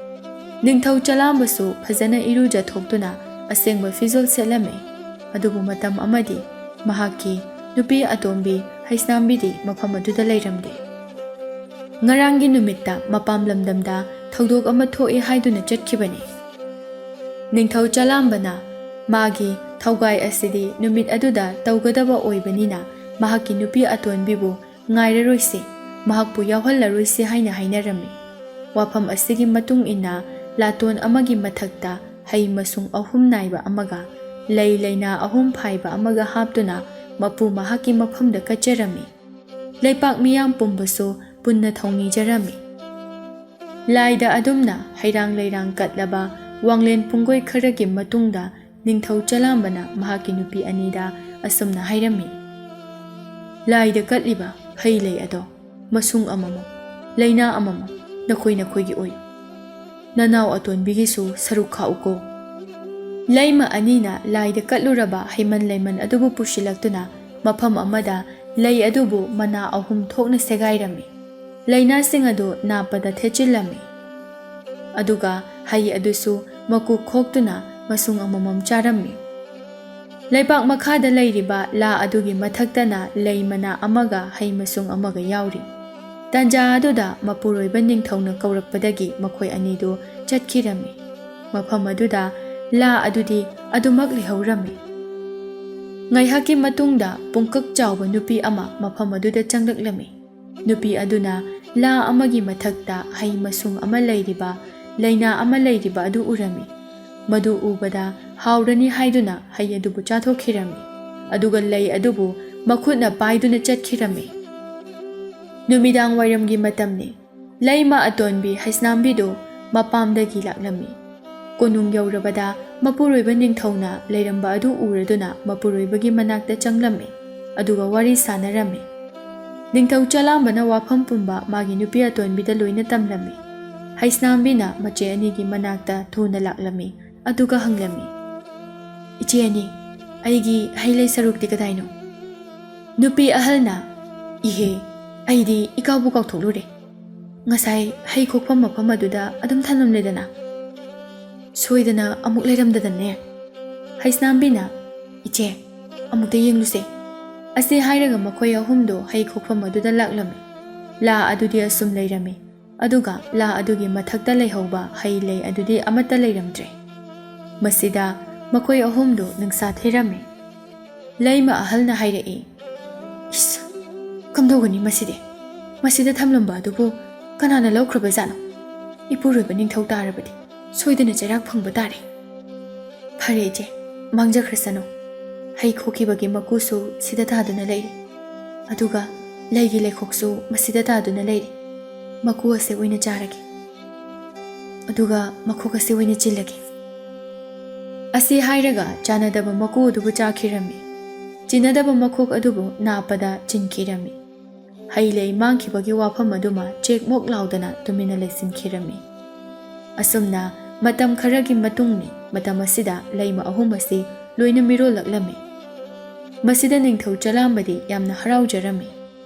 ꯅꯤꯡꯊꯧ ꯆꯂꯥꯝꯕꯁꯨ ꯐꯖꯅ ꯏꯔꯨꯖꯊꯣꯛꯇꯨꯅ ꯑꯁꯦꯡꯕ ꯐꯤꯖꯣꯜ ꯁꯦꯠꯂꯝꯃꯤ꯫ ꯑꯗꯨꯕꯨ ꯃꯇꯝ ꯑꯃꯗꯤ ꯃꯍꯥꯛꯀꯤ ꯅꯨꯄꯤ ꯑꯇꯣꯝꯕꯤ ꯍꯩꯁꯅꯥꯝꯕꯤꯗꯤ ꯃꯐꯝ ꯑꯗꯨꯗ ꯂꯩꯔꯝꯗꯦ꯫ ꯉꯔꯥꯡꯒꯤ ꯅꯨꯃꯤꯠꯇ ꯃꯄꯥꯝ ꯂꯝꯗꯝꯗ ꯊꯧꯗꯣꯛ ꯑꯃ ꯊꯣꯛꯏ ꯍꯥꯏꯗꯨꯅ ꯆꯠꯈꯤꯕꯅꯤ꯫ ꯅꯤꯡꯊꯧ ꯆꯂꯥꯝꯕꯅ ꯃꯥꯒꯤ ꯊꯧꯒꯥꯏ ꯑꯁꯤꯗꯤ ꯅꯨꯃꯤꯠ ꯑꯗꯨꯗ ꯇꯧꯒꯗꯕ ꯑꯣꯏꯕꯅꯤꯅ ꯃꯍꯥꯛꯀꯤ ꯅꯨꯄꯤ ꯑꯇꯣꯟꯕꯤꯕꯨ ꯉꯥꯏꯔꯔꯣꯏꯁꯤ, ꯃꯍꯥꯛꯄꯨ ꯌꯥꯎꯍꯜꯂꯔꯣꯏꯁꯤ ꯍꯥꯏꯅ ꯍꯥꯏꯅꯔꯝꯃꯤ꯫ ꯋꯥꯐꯝ ꯑꯁꯤꯒꯤ ꯃꯇꯨꯡ ꯏꯟꯅ ꯂꯥꯇꯣꯟ ꯑꯃꯒꯤ ꯃꯊꯛꯇ ꯍꯩ ꯃꯁꯨꯡ 3 ꯅꯥꯏꯕ ꯑꯃꯒ ꯂꯩ ꯂꯩꯅꯥ 3 ꯐꯥꯏꯕ ꯑꯃꯒ ꯍꯥꯞꯇꯨꯅ ꯃꯄꯨ ꯃꯍꯥꯛꯀꯤ ꯃꯐꯝꯗ ꯀꯠꯆꯔꯝꯃꯤ꯫ ꯂꯩꯄꯥꯛ ꯃꯤꯌꯥꯝ ꯄꯨꯝꯕꯁꯨ ꯄꯨꯟꯅ ꯊꯧꯅꯤꯖꯔꯝꯃꯤ꯫ ꯂꯥꯏꯗ ꯑꯗꯨꯝꯅ ꯍꯩꯔꯥꯡ ꯂꯩꯔꯥꯡ ꯀꯠꯂꯕ ꯋꯥꯡꯂꯦꯟ ꯄꯨꯡꯒꯣꯏ ꯈꯔꯒꯤ ꯃꯇꯨꯡꯗ ꯅꯤꯡꯊꯧ ꯆꯂꯥꯝꯕꯅ ꯃꯍꯥꯛꯀꯤ ꯅꯨꯄꯤ ꯑꯅꯤꯗ ꯑꯁꯨꯝꯅ ꯍꯥꯏꯔꯝꯃꯤ꯫ ꯂꯥꯏꯗ ꯀꯠꯂꯤꯕ ꯍꯩ ꯂꯩ ꯑꯗꯣ ꯃꯁꯨꯡ ꯑꯃꯃꯝ, ꯂꯩꯅꯥ ꯑꯃꯃꯝ ꯅꯈꯣꯏꯒꯤ ꯑꯣꯏꯌꯨ꯫ ꯅꯅꯥꯎ ꯑꯇꯣꯟꯕꯤꯒꯤꯁꯨ ꯁꯔꯨꯛ ꯈꯥꯛꯎꯀꯣ꯫ ꯂꯩꯃ ꯑꯅꯤꯅ ꯂꯥꯏꯗ ꯀꯠꯂꯨꯔꯕ ꯍꯩꯃꯟ ꯂꯩꯃꯟ ꯑꯗꯨꯕꯨ ꯄꯨꯁꯤꯜꯂꯛꯇꯨꯅ ꯃꯐꯝ ꯑꯃꯗ ꯂꯩ ꯑꯗꯨꯕు ꯃꯅꯥ 3 ꯊꯣꯛꯅ ꯁꯦꯒꯥꯏꯔꯝꯃꯤ꯫ ꯂꯩꯅꯥꯁꯤꯡ ꯑꯗꯨ ꯅꯥꯞꯄꯗ ꯊꯦꯠꯆꯤꯜꯂꯝꯃꯤ꯫ ꯑꯗꯨꯒ ꯍꯩ ꯑꯗꯨꯁꯨ ꯃꯀꯨ ꯈꯣꯛꯇꯨꯅ ꯃꯁꯨꯡ ꯑꯃꯃꯝ ꯆꯥꯔꯝꯃꯤ꯫ ꯂꯩꯕꯥꯛ ꯃꯈꯥꯗ ꯂꯩꯔꯤꯕ ꯂꯥ ꯑꯗꯨꯒꯤ ꯃꯊꯛꯇꯅ ꯂꯩ ꯃꯅꯥ ꯑꯃꯒ ꯍꯩ ꯃꯁꯨꯡ ꯑꯃꯒ ꯌꯥꯎꯔꯤ꯫ ꯇꯥꯟꯖꯥ ꯑꯗꯨꯗ ꯃꯄꯨꯔꯣꯏꯕ ꯅꯤꯡꯊꯧꯅ ꯀꯧꯔꯛꯄꯗꯒꯤ ꯃꯈꯣꯏ ꯑꯅꯤꯗꯨ ꯆꯠꯈꯤꯔꯝꯃꯤ꯫ ꯃꯐꯝ ꯑꯗꯨꯗ ꯂꯥ ꯑꯗꯨꯗꯤ ꯑꯗꯨꯃꯛ ꯂꯩꯍꯧꯔꯝꯃꯤ꯫ ꯉꯥꯏꯍꯥꯛꯀꯤ ꯃꯇꯨꯡꯗ ꯄꯨꯡꯀꯛ ꯆꯥꯎꯕ ꯅꯨꯄꯤ ꯑꯃ ꯃꯐꯝ ꯑꯗꯨꯗ ꯆꯪꯂꯛꯂꯝꯃꯤ꯫ ꯅꯨꯄꯤ ꯑꯗꯨꯅ ꯂꯥ ꯑꯃꯒꯤ ꯃꯊꯛꯇ ꯍꯩ ꯃꯁꯨꯡ ꯑꯃ ꯂꯩꯔꯤꯕ, ꯂꯩꯅꯥ ꯑꯃ ꯂꯩꯔꯤꯕ ꯑꯗꯨ ꯎꯔꯝꯃꯤ꯫ ꯃꯗꯨ ꯎꯕꯗ ꯍꯥꯎꯔꯅꯤ ꯍꯥꯏꯗꯨꯅ ꯍꯩ ꯑꯗꯨꯕꯨ ꯆꯥꯊꯣꯛꯈꯤꯔꯝꯃꯤ꯫ ꯑꯗꯨꯒ ꯂꯩ ꯑꯗꯨꯕꯨ ꯃꯈꯨꯠꯅ ꯄꯥꯏꯗꯨꯅ ꯆꯠꯈꯤꯔꯝꯃꯤ꯫ ꯅꯨꯃꯤꯗꯥꯡ ꯋꯥꯏꯔꯝꯒꯤ ꯃꯇꯝꯅꯤ꯫ ꯂꯩꯃ ꯑꯇꯣꯟꯕꯤ ꯍꯩꯁꯅꯥꯝꯕꯤꯗꯨ ꯃꯄꯥꯝꯗꯒꯤ ꯂꯥꯛꯂꯝꯃꯤ꯫ ꯀꯣꯅꯨꯡ ꯌꯧꯔꯕꯗ ꯃꯄꯨꯔꯣꯏꯕ ꯅꯤꯡꯊꯧꯅ ꯂꯩꯔꯝꯕ ꯑꯗꯨ ꯎꯔꯗꯨꯅ ꯃꯄꯨꯔꯣꯏꯕꯒꯤ ꯃꯅꯥꯛꯇ ꯆꯪꯂꯝꯃꯤ꯫ ꯑꯗꯨꯒ ꯋꯥꯔꯤ ꯁꯥꯅꯔꯝꯃꯤ꯫ ꯅꯤꯡꯊꯧ ꯆꯂꯥꯝꯕꯅ ꯋꯥꯐꯝ ꯄꯨꯝꯕ ꯃꯥꯒꯤ ꯅꯨꯄꯤ ꯑꯇꯣꯟꯕꯤꯗ ꯂꯣꯏꯅ ꯇꯝꯂꯝꯃꯤ꯫ ꯍꯩꯁꯅꯥꯝꯕꯤꯅ ꯃꯆꯦ ꯑꯅꯤꯒꯤ ꯃꯅꯥꯛꯇ ꯊꯨꯅ ꯂꯥꯛꯂꯝꯃꯤ꯫ ꯑꯗꯨꯒ ꯍꯪꯂꯝꯃꯤ, ꯏꯆꯦ ꯑꯅꯤ, ꯑꯩꯒꯤ ꯍꯩ ꯂꯩ ꯁꯔꯨꯛꯇꯤ ꯀꯗꯥꯏꯅꯣ? ꯅꯨꯄꯤ ꯑꯍꯜꯅ, ꯏꯍꯦ, ꯑꯩꯗꯤ ꯏꯀꯥꯎꯕꯨ ꯀꯥꯎꯊꯣꯛꯂꯨꯔꯦ꯫ ꯉꯁꯥꯏ ꯍꯩ ꯈꯣꯛꯐꯝ ꯃꯐꯝ ꯑꯗꯨꯗ ꯑꯗꯨꯝ ꯊꯝꯂꯝꯂꯦꯗꯅ꯫ ꯁꯣꯏꯗꯅ ꯑꯃꯨꯛ ꯂꯩꯔꯝꯗꯗꯅꯦ꯫ ꯍꯩꯁꯅꯥꯝꯕꯤꯅ, ꯏꯆꯦ, ꯑꯃꯨꯛꯇ ꯌꯦꯡꯂꯨꯁꯦ꯫ ꯑꯁꯤ ꯍꯥꯏꯔꯒ ꯃꯈꯣꯏ ꯑꯍꯨꯝꯗꯨ ꯍꯩ ꯈꯣꯛꯐꯝ ꯑꯗꯨꯗ ꯂꯥꯛꯂꯝꯃꯤ꯫ ꯂꯥ ꯑꯗꯨꯗꯤ ꯑꯁꯨꯝ ꯂꯩꯔꯝꯃꯤ꯫ ꯑꯗꯨꯒ ꯂꯥ ꯑꯗꯨꯒꯤ ꯃꯊꯛꯇ ꯂꯩꯍꯧꯕ ꯍꯩ ꯂꯩ ꯑꯗꯨꯗꯤ ꯑꯃꯠꯇ ꯂꯩꯔꯝꯗ꯭ꯔꯦ꯫ ꯃꯁꯤꯗ ꯃꯈꯣꯏ ꯑꯍꯨꯝꯗꯨ ꯅꯤꯡꯁꯥ ꯊꯤꯔꯝꯃꯤ꯫ ꯂꯩꯃ ꯑꯍꯜꯅ ꯍꯥꯏꯔꯛꯏ, ꯏꯁ, ꯀꯝꯗꯧꯒꯅꯤ ꯃꯁꯤꯗꯤ? ꯃꯁꯤꯗ ꯊꯝꯂꯝꯕ ꯑꯗꯨꯕꯨ ꯀꯅꯥꯅ ꯂꯧꯈ꯭ꯔꯕꯖꯥꯠꯅꯣ? ꯏꯄꯨꯔꯣꯏꯕ ꯅꯤꯡꯊꯧ ꯇꯥꯔꯕꯗꯤ ꯁꯣꯏꯗꯅ ꯆꯩꯔꯥꯛ ꯐꯪꯕ ꯇꯥꯔꯦ꯫ ꯐꯔꯦ ꯏꯆꯦ, ꯃꯥꯡꯖꯈ꯭ꯔꯁꯅꯨ꯫ ꯍꯩ ꯈꯣꯛꯈꯤꯕꯒꯤ ꯃꯀꯨꯁꯨ ꯁꯤꯗ ꯇꯥꯗꯨꯅ ꯂꯩꯔꯤ꯫ ꯑꯗꯨꯒ ꯂꯩꯒꯤ ꯂꯩꯈꯣꯛꯁꯨ ꯃꯁꯤꯗ ꯇꯥꯗꯨꯅ ꯂꯩꯔꯤ꯫ ꯃꯀꯨ ꯑꯁꯤ ꯑꯣꯏꯅ ꯆꯥꯔꯒꯦ꯫ ꯑꯗꯨꯒ ꯃꯈꯣꯛ ꯑꯁꯤ ꯑꯣꯏꯅ ꯆꯤꯜꯂꯒꯦ꯫ ꯑꯁꯤ ꯍꯥꯏꯔꯒ ꯆꯥꯅꯗꯕ ꯃꯀꯨ ꯑꯗꯨꯕꯨ ꯆꯥꯈꯤꯔꯝꯃꯤ꯫ ꯆꯤꯟꯅꯗꯕ ꯃꯈꯣꯛ ꯑꯗꯨꯕꯨ ꯅꯥꯞꯄꯗ ꯆꯤꯟꯈꯤꯔꯝꯃꯤ꯫ ꯍꯩ ꯂꯩ ꯃꯥꯡꯈꯤꯕꯒꯤ ꯋꯥꯐꯝ ꯑꯗꯨꯃ ꯆꯦꯛꯃꯣꯛ ꯂꯥꯎꯗꯅ ꯇꯨꯃꯤꯟꯅ ꯂꯩꯁꯤꯟꯈꯤꯔꯝꯃꯤ꯫ ꯑꯁꯨꯝꯅ ꯃꯇꯝ ꯈꯔꯒꯤ ꯃꯇꯨꯡꯅꯤ꯫ ꯃꯇꯝ ꯑꯁꯤꯗ ꯂꯩꯃ 3 ꯑꯁꯤ ꯂꯣꯏꯅ ꯃꯤꯔꯣꯜꯂꯛꯂꯝꯃꯤ꯫ ꯃꯁꯤꯗ ꯅꯤꯡꯊꯧ ꯆꯂꯥꯝꯕꯗꯤ ꯌꯥꯝꯅ ꯍꯔꯥꯎꯖꯔꯝꯃꯤ꯫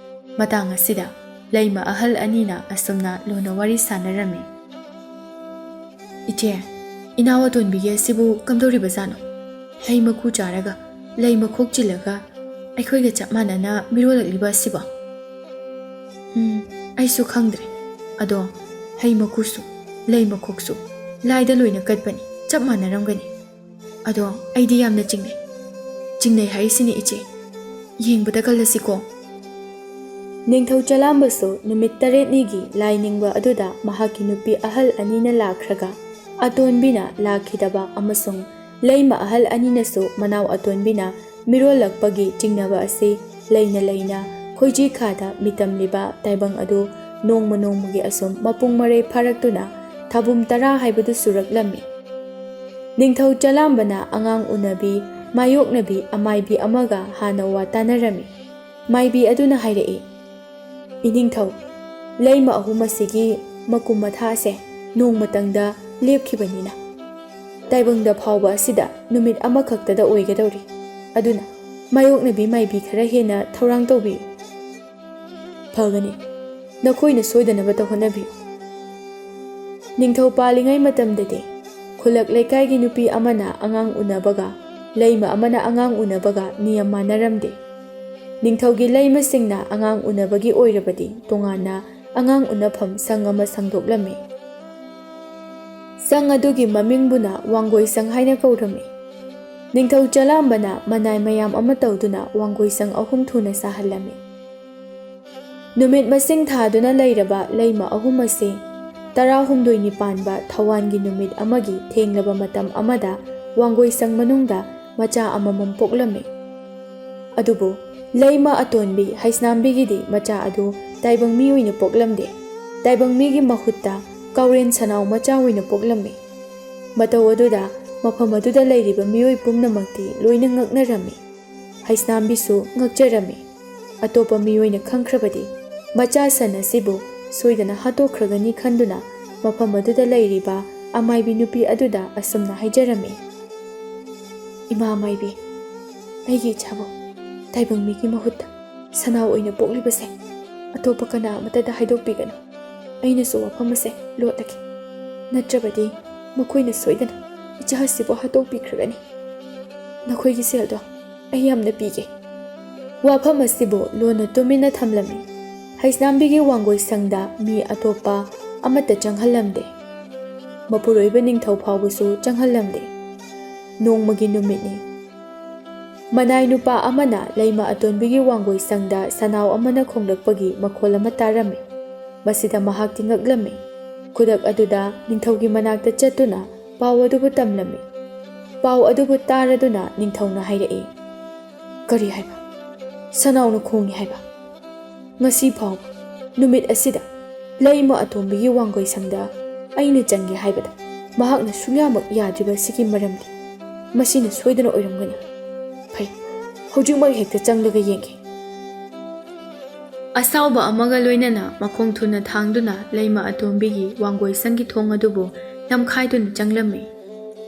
ꯃꯇꯥꯡ ꯑꯁꯤꯗ ꯂꯩꯃ ꯑꯍꯜ ꯑꯅꯤꯅ ꯑꯁꯨꯝꯅ ꯂꯨꯅ ꯋꯥꯔꯤ ꯁꯥꯅꯔꯝꯃꯤ꯫ ꯏꯆꯦ, ꯏꯅꯥꯎ ꯑꯇꯣꯟꯕꯤꯒꯤ ꯑꯁꯤꯕꯨ ꯀꯝꯗꯧꯔꯤꯕꯖꯥꯠꯅꯣ? ꯍꯩ ꯃꯀꯨ ꯆꯥꯔꯒ ꯂꯩ ꯃꯈꯣꯛ ꯆꯤꯜꯂꯒ ꯑꯩꯈꯣꯏꯒ ꯆꯞ ꯃꯥꯟꯅꯅ ꯃꯤꯔꯣꯜꯂꯛꯂꯤꯕ ꯑꯁꯤꯕꯣ? ꯑꯩꯁꯨ ꯈꯪꯗ꯭ꯔꯦ꯫ ꯑꯗꯣ ꯍꯩ ꯃꯀꯨꯁꯨ ꯂꯩ ꯃꯈꯣꯛꯁꯨ ꯂꯥꯏꯗ ꯂꯣꯏꯅ ꯀꯠꯄꯅꯤ, ꯆꯞ ꯃꯥꯟꯅꯔꯝꯒꯅꯤ꯫ ꯑꯗꯣ ꯑꯩꯗꯤ ꯌꯥꯝꯅ ꯆꯤꯡꯅꯩ꯫ ꯆꯤꯡꯅꯩ ꯍꯥꯏꯔꯤꯁꯤꯅꯤ ꯏꯆꯦ, ꯌꯦꯡꯕꯗ ꯀꯜꯂꯁꯤꯀꯣ꯫ ꯅꯤꯡꯊꯧ ꯆꯂꯥꯝꯕꯁꯨ ꯅꯨꯃꯤꯠ 8ꯅꯤꯒꯤ ꯂꯥꯏ ꯅꯤꯡꯕ ꯑꯗꯨꯗ ꯃꯍꯥꯛꯀꯤ ꯅꯨꯄꯤ ꯑꯍꯜ ꯑꯅꯤꯅ ꯂꯥꯛꯈ꯭ꯔꯒ ꯑꯇꯣꯟꯕꯤꯅ ꯂꯥꯛꯈꯤꯗꯕ ꯑꯃꯁꯨꯡ ꯂꯩꯃ ꯑꯍꯜ ꯑꯅꯤꯅꯁꯨ ꯃꯅꯥꯎ ꯑꯇꯣꯟꯕꯤꯅ ꯃꯤꯔꯣꯜꯂꯛꯄꯒꯤ ꯆꯤꯡꯅꯕ ꯑꯁꯤ ꯂꯩꯅ ꯂꯩꯅ ꯈꯣꯏꯖꯤ ꯈꯥꯗ ꯃꯤꯇꯝꯂꯤꯕ ꯇꯥꯏꯕꯪ ꯑꯗꯨ ꯅꯣꯡꯃ ꯅꯣꯡꯃꯒꯤ ꯑꯁꯨꯝ ꯃꯄꯨꯡ ꯃꯔꯩ ꯐꯥꯔꯛꯇꯨꯅ ꯊꯥꯕꯨꯝ 10 ꯍꯥꯏꯕꯗꯨ ꯁꯨꯔꯛꯂꯝꯃꯤ꯫ ꯅꯤꯡꯊꯧ ꯆꯂꯥꯝꯕꯅ ꯑꯉꯥꯡ ꯎꯅꯕꯤ ꯃꯥꯌꯣꯛꯅꯕꯤ ꯑꯃꯥꯏꯕꯤ ꯑꯃꯒ ꯍꯥꯟꯅ ꯋꯥ ꯇꯥꯅꯔꯝꯃꯤ꯫ ꯃꯥꯏꯕꯤ ꯑꯗꯨꯅ ꯍꯥꯏꯔꯛꯏ, ꯏꯅꯤꯡꯊꯧ, ꯂꯩꯃ 3 ꯑꯁꯤꯒꯤ ꯃꯀꯨꯝ ꯃꯊꯥꯁꯦ ꯅꯣꯡꯃꯇꯪꯗ ꯂꯦꯞꯈꯤꯕꯅꯤꯅ ꯇꯥꯏꯕꯪꯗ ꯐꯥꯎꯕ ꯑꯁꯤꯗ ꯅꯨꯃꯤꯠ ꯑꯃꯈꯛꯇꯗ ꯑꯣꯏꯒꯗꯧꯔꯤ꯫ ꯑꯗꯨꯅ ꯃꯥꯌꯣꯛꯅꯕꯤ ꯃꯥꯏꯕꯤ ꯈꯔ ꯍꯦꯟꯅ ꯊꯧꯔꯥꯡ ꯇꯧꯕꯤꯌꯨ꯫ ꯐꯒꯅꯤ, ꯅꯈꯣꯏꯅ ꯁꯣꯏꯗꯅꯕ ꯍꯣꯠꯅꯕꯤꯌꯨ꯫ ꯅꯤꯡꯊꯧ ꯄꯥꯜꯂꯤꯉꯩ ꯃꯇꯝꯗꯗꯤ ꯈꯨꯜꯂꯛ ꯂꯩꯀꯥꯏꯒꯤ ꯅꯨꯄꯤ ꯑꯃꯅ ꯑꯉꯥꯡ ꯎꯅꯕꯒ ꯂꯩꯃ ꯑꯃꯅ ꯑꯉꯥꯡ ꯎꯅꯕꯒ ꯅꯤꯌꯝ ꯃꯥꯟꯅꯔꯝꯗꯦ꯫ ꯅꯤꯡꯊꯧꯒꯤ ꯂꯩꯃꯁꯤꯡꯅ ꯑꯉꯥꯡ ꯎꯅꯕꯒꯤ ꯑꯣꯏꯔꯕꯗꯤ ꯇꯣꯉꯥꯟꯅ ꯑꯉꯥꯡ ꯎꯅꯐꯝ ꯁꯪ ꯑꯃ ꯁꯪꯗꯣꯛꯂꯝꯃꯤ꯫ ꯁꯪ ꯑꯗꯨꯒꯤ ꯃꯃꯤꯡꯕꯨꯅ ꯋꯥꯡꯒꯣꯏ ꯁꯪ ꯍꯥꯏꯅ ꯀꯧꯔꯝꯃꯤ꯫ ꯅꯤꯡꯊꯧ ꯆꯂꯥꯝꯕꯅ ꯃꯅꯥꯏ ꯃꯌꯥꯝ ꯑꯃ ꯇꯧꯗꯨꯅ ꯋꯥꯡꯒꯣꯏ ꯁꯪ 3 ꯊꯨꯅ ꯁꯥꯍꯜꯂꯝꯃꯤ꯫ ꯅꯨꯃꯤꯠ ꯃꯁꯤꯡ ꯊꯥꯗꯨꯅ ꯂꯩꯔꯕ ꯂꯩꯃ 3 ꯑꯁꯤ 18ꯅꯤ ꯄꯥꯟꯕ ꯊꯧꯋꯥꯟꯒꯤ ꯅꯨꯃꯤꯠ ꯑꯃꯒꯤ ꯊꯦꯡꯂꯕ ꯃꯇꯝ ꯑꯃꯗ ꯋꯥꯡꯒꯣꯏ ꯁꯪ ꯃꯅꯨꯡꯗ ꯃꯆꯥ ꯑꯃꯃꯝ ꯄꯣꯛꯂꯝꯃꯤ꯫ ꯑꯗꯨꯕꯨ ꯂꯩꯃ ꯑꯇꯣꯟꯕꯤ ꯍꯩꯁꯅꯥꯝꯕꯤꯒꯤꯗꯤ ꯃꯆꯥ ꯑꯗꯨ ꯇꯥꯏꯕꯪ ꯃꯤ ꯑꯣꯏꯅ ꯄꯣꯛꯂꯝꯗꯦ꯫ ꯇꯥꯏꯕꯪ ꯃꯤꯒꯤ ꯃꯍꯨꯠꯇ ꯀꯥꯎꯔꯦꯟ ꯁꯅꯥꯎ ꯃꯆꯥ ꯑꯣꯏꯅ ꯄꯣꯛꯂꯝꯃꯤ꯫ ꯃꯇꯧ ꯑꯗꯨꯗ ꯃꯐꯝ ꯑꯗꯨꯗ ꯂꯩꯔꯤꯕ ꯃꯤꯑꯣꯏ ꯄꯨꯝꯅꯃꯛꯇꯤ ꯂꯣꯏꯅ ꯉꯛꯅꯔꯝꯃꯤ꯫ ꯍꯩꯁꯅꯥꯝꯕꯤꯁꯨ ꯉꯛꯆꯔꯝꯃꯤ꯫ ꯑꯇꯣꯞꯄ ꯃꯤꯑꯣꯏꯅ ꯈꯪꯈ꯭ꯔꯕꯗꯤ ꯃꯆꯥ ꯁꯟ ꯑꯁꯤꯕꯨ ꯁꯣꯏꯗꯅ ꯍꯥꯠꯇꯣꯛꯈ꯭ꯔꯒꯅꯤ ꯈꯟꯗꯨꯅ ꯃꯐꯝ ꯑꯗꯨꯗ ꯂꯩꯔꯤꯕ ꯑꯃꯥꯏꯕꯤ ꯅꯨꯄꯤ ꯑꯗꯨꯗ ꯑꯁꯨꯝꯅ ꯍꯥꯏꯖꯔꯝꯃꯤ꯫ ꯏꯃꯥ ꯃꯥꯏꯕꯤ, ꯑꯩꯒꯤ ꯏꯆꯥꯕꯨ ꯇꯥꯏꯕꯪ ꯃꯤꯒꯤ ꯃꯍꯨꯠꯇ ꯁꯅꯥꯎ ꯑꯣꯏꯅ ꯄꯣꯛꯂꯤꯕꯁꯦ ꯑꯇꯣꯞꯄ ꯀꯅꯥ ꯑꯃꯠꯇꯗ ꯍꯥꯏꯗꯣꯛꯄꯤꯒꯅꯨ꯫ ꯑꯩꯅꯁꯨ ꯋꯥꯐꯝ ꯑꯁꯦ ꯂꯣꯠꯂꯒꯦ꯫ ꯅꯠꯇ꯭ꯔꯕꯗꯤ ꯃꯈꯣꯏꯅ ꯁꯣꯏꯗꯅ ꯏꯆꯥ ꯑꯁꯤꯕꯨ ꯍꯥꯠꯇꯣꯛꯄꯤꯈ꯭ꯔꯒꯅꯤ꯫ ꯅꯈꯣꯏꯒꯤ ꯁꯦꯜꯗꯣ ꯑꯩ ꯌꯥꯝꯅ ꯄꯤꯒꯦ꯫ ꯋꯥꯐꯝ ꯑꯁꯤꯕꯨ ꯂꯣꯟꯅ ꯇꯨꯃꯤꯟꯅ ꯊꯝꯂꯝꯃꯤ꯫ ꯍꯩꯁꯅꯥꯝꯕꯤꯒꯤ ꯋꯥꯡꯒꯣꯏ ꯁꯪꯗ ꯃꯤ ꯑꯇꯣꯞꯄ ꯑꯃꯠꯇ ꯆꯪꯍꯜꯂꯝꯗꯦ꯫ ꯃꯄꯨꯔꯣꯏꯕ ꯅꯤꯡꯊꯧ ꯐꯥꯎꯕꯁꯨ ꯆꯪꯍꯜꯂꯝꯗꯦ꯫ ꯅꯣꯡꯃꯒꯤ ꯅꯨꯃꯤꯠꯅꯤ꯫ ꯃꯅꯥꯏ ꯅꯨꯄꯥ ꯑꯃꯅ ꯂꯩꯃ ꯑꯇꯣꯟꯕꯤꯒꯤ ꯋꯥꯡꯒꯣꯏ ꯁꯪꯗ ꯁꯅꯥꯎ ꯑꯃꯅ ꯈꯣꯡꯂꯛꯄꯒꯤ ꯃꯈꯣꯜ ꯑꯃ ꯇꯥꯔꯝꯃꯤ꯫ ꯃꯁꯤꯗ ꯃꯍꯥꯛꯇꯤ ꯉꯛꯂꯝꯃꯤ꯫ ꯈꯨꯗꯛ ꯑꯗꯨꯗ ꯅꯤꯡꯊꯧꯒꯤ ꯃꯅꯥꯛꯇ ꯆꯠꯇꯨꯅ ꯄꯥꯎ ꯑꯗꯨꯕꯨ ꯇꯝꯂꯝꯃꯤ꯫ ꯄꯥꯎ ꯑꯗꯨꯕꯨ తాꯔꯗꯨꯅ ꯅꯤꯡꯊꯧꯅ ꯍꯥꯏꯔꯛꯏ, ꯀꯔꯤ ꯍꯥꯏꯕ? ꯁꯅꯥꯎꯅ ꯈꯣꯡꯏ ꯍꯥꯏꯕ? ꯉꯁꯤ ꯐꯥꯎꯕ ꯅꯨꯃꯤꯠ ꯑꯁꯤꯗ ꯂꯩꯃ ꯑꯇꯣꯟꯕꯤꯒꯤ ꯋꯥꯡꯒꯣꯏ ꯁꯪꯗ ꯑꯩꯅ ꯆꯪꯒꯦ ꯍꯥꯏꯕꯗ ꯃꯍꯥꯛꯅ ꯁꯨꯡꯌꯥꯃꯛ ꯌꯥꯗ꯭ꯔꯤꯕ ꯑꯁꯤꯒꯤ ꯃꯔꯝꯗꯤ ꯃꯁꯤꯅ ꯁꯣꯏꯗꯅ ꯑꯣꯏꯔꯝꯒꯅꯤ꯫ ꯐꯩ, ꯍꯧꯖꯤꯛꯃꯛ ꯍꯦꯛꯇ ꯆꯪꯂꯒ ꯌꯦꯡꯒꯦ꯫ ꯑꯁꯥꯎꯕ ꯑꯃꯒ ꯂꯣꯏꯅꯅ ꯃꯈꯣꯡ ꯊꯨꯅ ꯊꯥꯡꯗꯨꯅ ꯂꯩꯃ ꯑꯇꯣꯟꯕꯤꯒꯤ ꯋꯥꯡꯒꯣꯏ ꯁꯪꯒꯤ ꯊꯣꯡ ꯑꯗꯨꯕꯨ ꯂꯝꯈꯥꯏꯗꯨꯅ ꯆꯪꯂꯝꯃꯤ꯫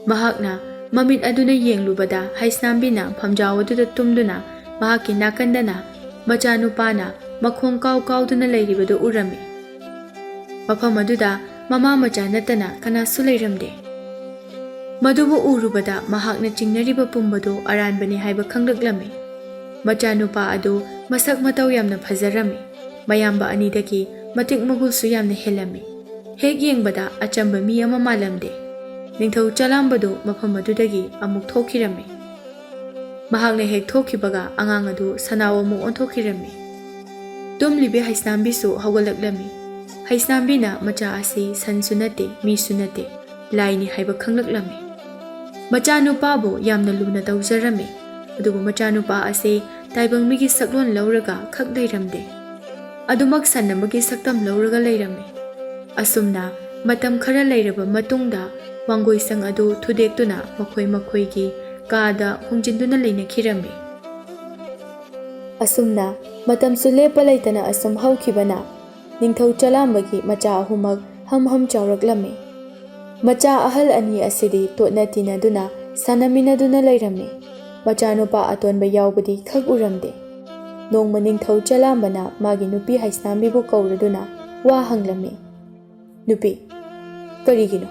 ꯃꯍꯥꯛꯅ ꯃꯃꯤꯠ ꯑꯗꯨꯅ ꯌꯦꯡꯂꯨꯕꯗ ꯍꯩꯁꯅꯥꯝꯕꯤꯅ ꯐꯝꯖꯥꯎ ꯑꯗꯨꯗ ꯇꯨꯝꯗꯨꯅ ꯃꯍꯥꯛꯀꯤ ꯅꯥꯀꯟꯗꯅ ꯃꯆꯥꯅꯨꯄꯥꯅ ꯃꯈꯣꯡ ꯀꯥꯎ ꯀꯥꯎꯗꯨꯅ ꯂꯩꯔꯤꯕꯗꯨ ꯎꯔꯝꯃꯤ꯫ ꯃꯐꯝ ꯑꯗꯨꯗ ꯃꯃꯥ ꯃꯆꯥ ꯅꯠꯇꯅ ꯀꯅꯥꯁꯨ ꯂꯩꯔꯝꯗꯦ꯫ ꯃꯗꯨꯕꯨ ꯎꯔꯨꯕꯗ ꯃꯍꯥꯛꯅ ꯆꯤꯡꯅꯔꯤꯕ ꯄꯨꯝꯕꯗꯨ ꯑꯔꯥꯟꯕꯅꯤ ꯍꯥꯏꯕ ꯈꯪꯂꯛꯂꯝꯃꯤ꯫ ꯃꯆꯥꯅꯨꯄꯥ ꯑꯗꯨ ꯃꯁꯛ ꯃꯇꯧ ꯌꯥꯝꯅ ꯐꯖꯔꯝꯃꯤ꯫ ꯃꯌꯥꯝꯕ ꯑꯅꯤꯗꯒꯤ ꯃꯇꯤꯛ ꯃꯒꯨꯜꯁꯨ ꯌꯥꯝꯅ ꯍꯦꯜꯂꯝꯃꯤ꯫ ꯍꯦꯛ ꯌꯦꯡꯕꯗ ꯑꯆꯝꯕ ꯃꯤ ꯑꯃ ꯃꯥꯜꯂꯝꯗꯦ꯫ ꯅꯤꯡꯊꯧ ꯆꯂꯥꯝꯕꯗꯨ ꯃꯐꯝ ꯑꯗꯨꯗꯒꯤ ꯑꯃꯨꯛ ꯊꯣꯛꯈꯤꯔꯝꯃꯤ꯫ ꯃꯍꯥꯛꯅ ꯍꯦꯛ ꯊꯣꯛꯈꯤꯕꯒ ꯑꯉꯥꯡ ꯑꯗꯨ ꯁꯅꯥꯎ ꯑꯃꯨꯛ ꯑꯣꯟꯊꯣꯛꯈꯤꯔꯝꯃꯤ꯫ ꯇꯨꯝꯂꯤꯕꯤ ꯍꯩꯁꯅꯥꯝꯕꯤꯁꯨ ꯍꯧꯒꯠꯂꯛꯂꯝꯃꯤ꯫ ꯍꯩꯁꯅꯥꯝꯕꯤꯅ ꯃꯆꯥ ꯑꯁꯤ ꯁꯟꯁꯨ ꯅꯠꯇꯦ ꯃꯤꯁꯨ ꯅꯠꯇꯦ ꯂꯥꯏꯅꯤ ꯍꯥꯏꯕ ꯈꯪꯂꯛꯂꯝꯃꯤ꯫ ꯃꯆꯥꯅꯨꯄꯥꯕꯨ ꯌꯥꯝꯅ ꯂꯨꯅ ꯇꯧꯖꯔꯝꯃꯤ꯫ ꯑꯗꯨꯕꯨ ꯃꯆꯥꯅꯨꯄꯥ ꯑꯁꯤ ꯇꯥꯏꯕꯪ ꯃꯤꯒꯤ ꯁꯛꯂꯣꯟ ꯂꯧꯔꯒ ꯈꯛ ꯂꯩꯔꯝꯗꯦ, ꯑꯗꯨꯃꯛ ꯁꯟ ꯑꯃꯒꯤ ꯁꯛꯇꯝ ꯂꯧꯔꯒ ꯂꯩꯔꯝꯃꯤ꯫ ꯑꯁꯨꯝꯅ ꯃꯇꯝ ꯈꯔ ꯂꯩꯔꯕ ꯃꯇꯨꯡꯗ ꯋꯥꯡꯒꯣꯏ ꯁꯪ ꯑꯗꯨ ꯊꯨꯗꯦꯛꯇꯨꯅ ꯃꯈꯣꯏꯒꯤ ꯀꯥꯗ ꯍꯣꯡꯖꯤꯟꯗꯨꯅ ꯂꯩꯅꯈꯤꯔꯝꯃꯤ꯫ ꯑꯁꯨꯝꯅ ꯃꯇꯝꯁꯨ ꯂꯦꯞꯄ ꯂꯩꯇꯅ ꯑꯁꯨꯝ ꯍꯧꯈꯤꯕꯅ ꯅꯤꯡꯊꯧ ꯆꯂꯥꯝꯕꯒꯤ ꯃꯆꯥ 3ꯃꯛ ꯍꯝ ꯆꯥꯎꯔꯛꯂꯝꯃꯤ꯫ ꯃꯆꯥ ꯑꯍꯜ 2 ꯑꯁꯤꯗꯤ ꯇꯣꯠꯅ ꯇꯤꯟꯅꯗꯨꯅ ꯁꯥꯟꯅꯃꯤꯟꯅꯗꯨꯅ ꯂꯩꯔꯝꯃꯤ꯫ ꯃꯆꯥꯅꯨꯄꯥ ꯑꯇꯣꯟꯕ ꯌꯥꯎꯕꯗꯤ ꯈꯛ ꯎꯔꯝꯗꯦ꯫ ꯅꯣꯡꯃ ꯅꯤꯡꯊꯧ ꯆꯂꯥꯝꯕꯅ ꯃꯥꯒꯤ ꯅꯨꯄꯤ ꯍꯩꯁꯅꯥꯝꯕꯤꯕꯨ ꯀꯧꯔꯗꯨꯅ ꯋꯥ ꯍꯪꯂꯝꯃꯤ꯫ ꯅꯨꯄꯤ, ꯀꯔꯤꯒꯤꯅꯣ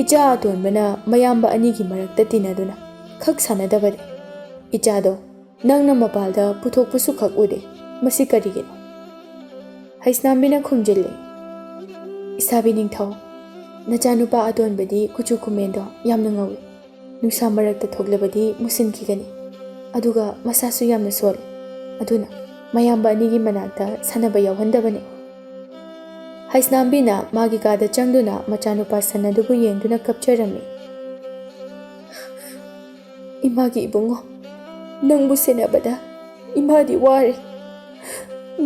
ꯏꯆꯥ ꯑꯇꯣꯟꯕꯅ ꯃꯌꯥꯝꯕ 2ꯒꯤ ꯃꯔꯛꯇ ꯇꯤꯟꯅꯗꯨꯅ ꯈꯛ ꯁꯥꯟꯅꯗꯕꯗꯤ? ꯏꯆꯥꯗꯣ ꯅꯪꯅ ꯃꯄꯥꯜꯗ ꯄꯨꯊꯣꯛꯄꯁꯨ ꯈꯛ ꯎꯗꯦ, ꯃꯁꯤ ꯀꯔꯤꯒꯤꯅꯣ? ꯍꯩꯁꯅꯥꯝꯕꯤꯅ ꯈꯨꯝꯖꯤꯜꯂꯤ, ꯏꯁꯥꯕꯤ ꯅꯤꯡꯊꯧ, ꯅꯆꯥꯅꯨꯄꯥ ꯑꯇꯣꯟꯕꯗꯤ ꯀꯨꯆꯨ ꯀꯨꯃꯦꯟꯗꯣ ꯌꯥꯝꯅ ꯉꯧꯏ꯫ ꯅꯨꯡꯁꯥ ꯃꯔꯛꯇ ꯊꯣꯛꯂꯕꯗꯤ ꯃꯨꯁꯤꯟꯈꯤꯒꯅꯤ꯫ ꯑꯗꯨꯒ ꯃꯁꯥꯁꯨ ꯌꯥꯝꯅ ꯁꯣꯜꯂꯤ꯫ ꯑꯗꯨꯅ ꯃꯌꯥꯝꯕ 2ꯒꯤ ꯃꯅꯥꯛꯇ ꯁꯥꯟꯅꯕ ꯌꯥꯎꯍꯟꯗꯕꯅꯤ꯫ ꯍꯩꯁꯅꯥꯝꯕꯤꯅ ꯃꯥꯒꯤ ꯀꯥꯗ ꯆꯪꯗꯨꯅ ꯃꯆꯥꯅꯨꯄꯥ ꯁꯟ ꯑꯗꯨꯕꯨ ꯌꯦꯡꯗꯨꯅ ꯀꯞꯆꯔꯝꯃꯤ꯫ ꯏꯃꯥꯒꯤ ꯏꯕꯨꯡꯉꯣ, ꯅꯪꯕꯨ ꯁꯦꯟꯅꯕꯗ ꯏꯃꯥꯗꯤ ꯋꯥꯔꯦ꯫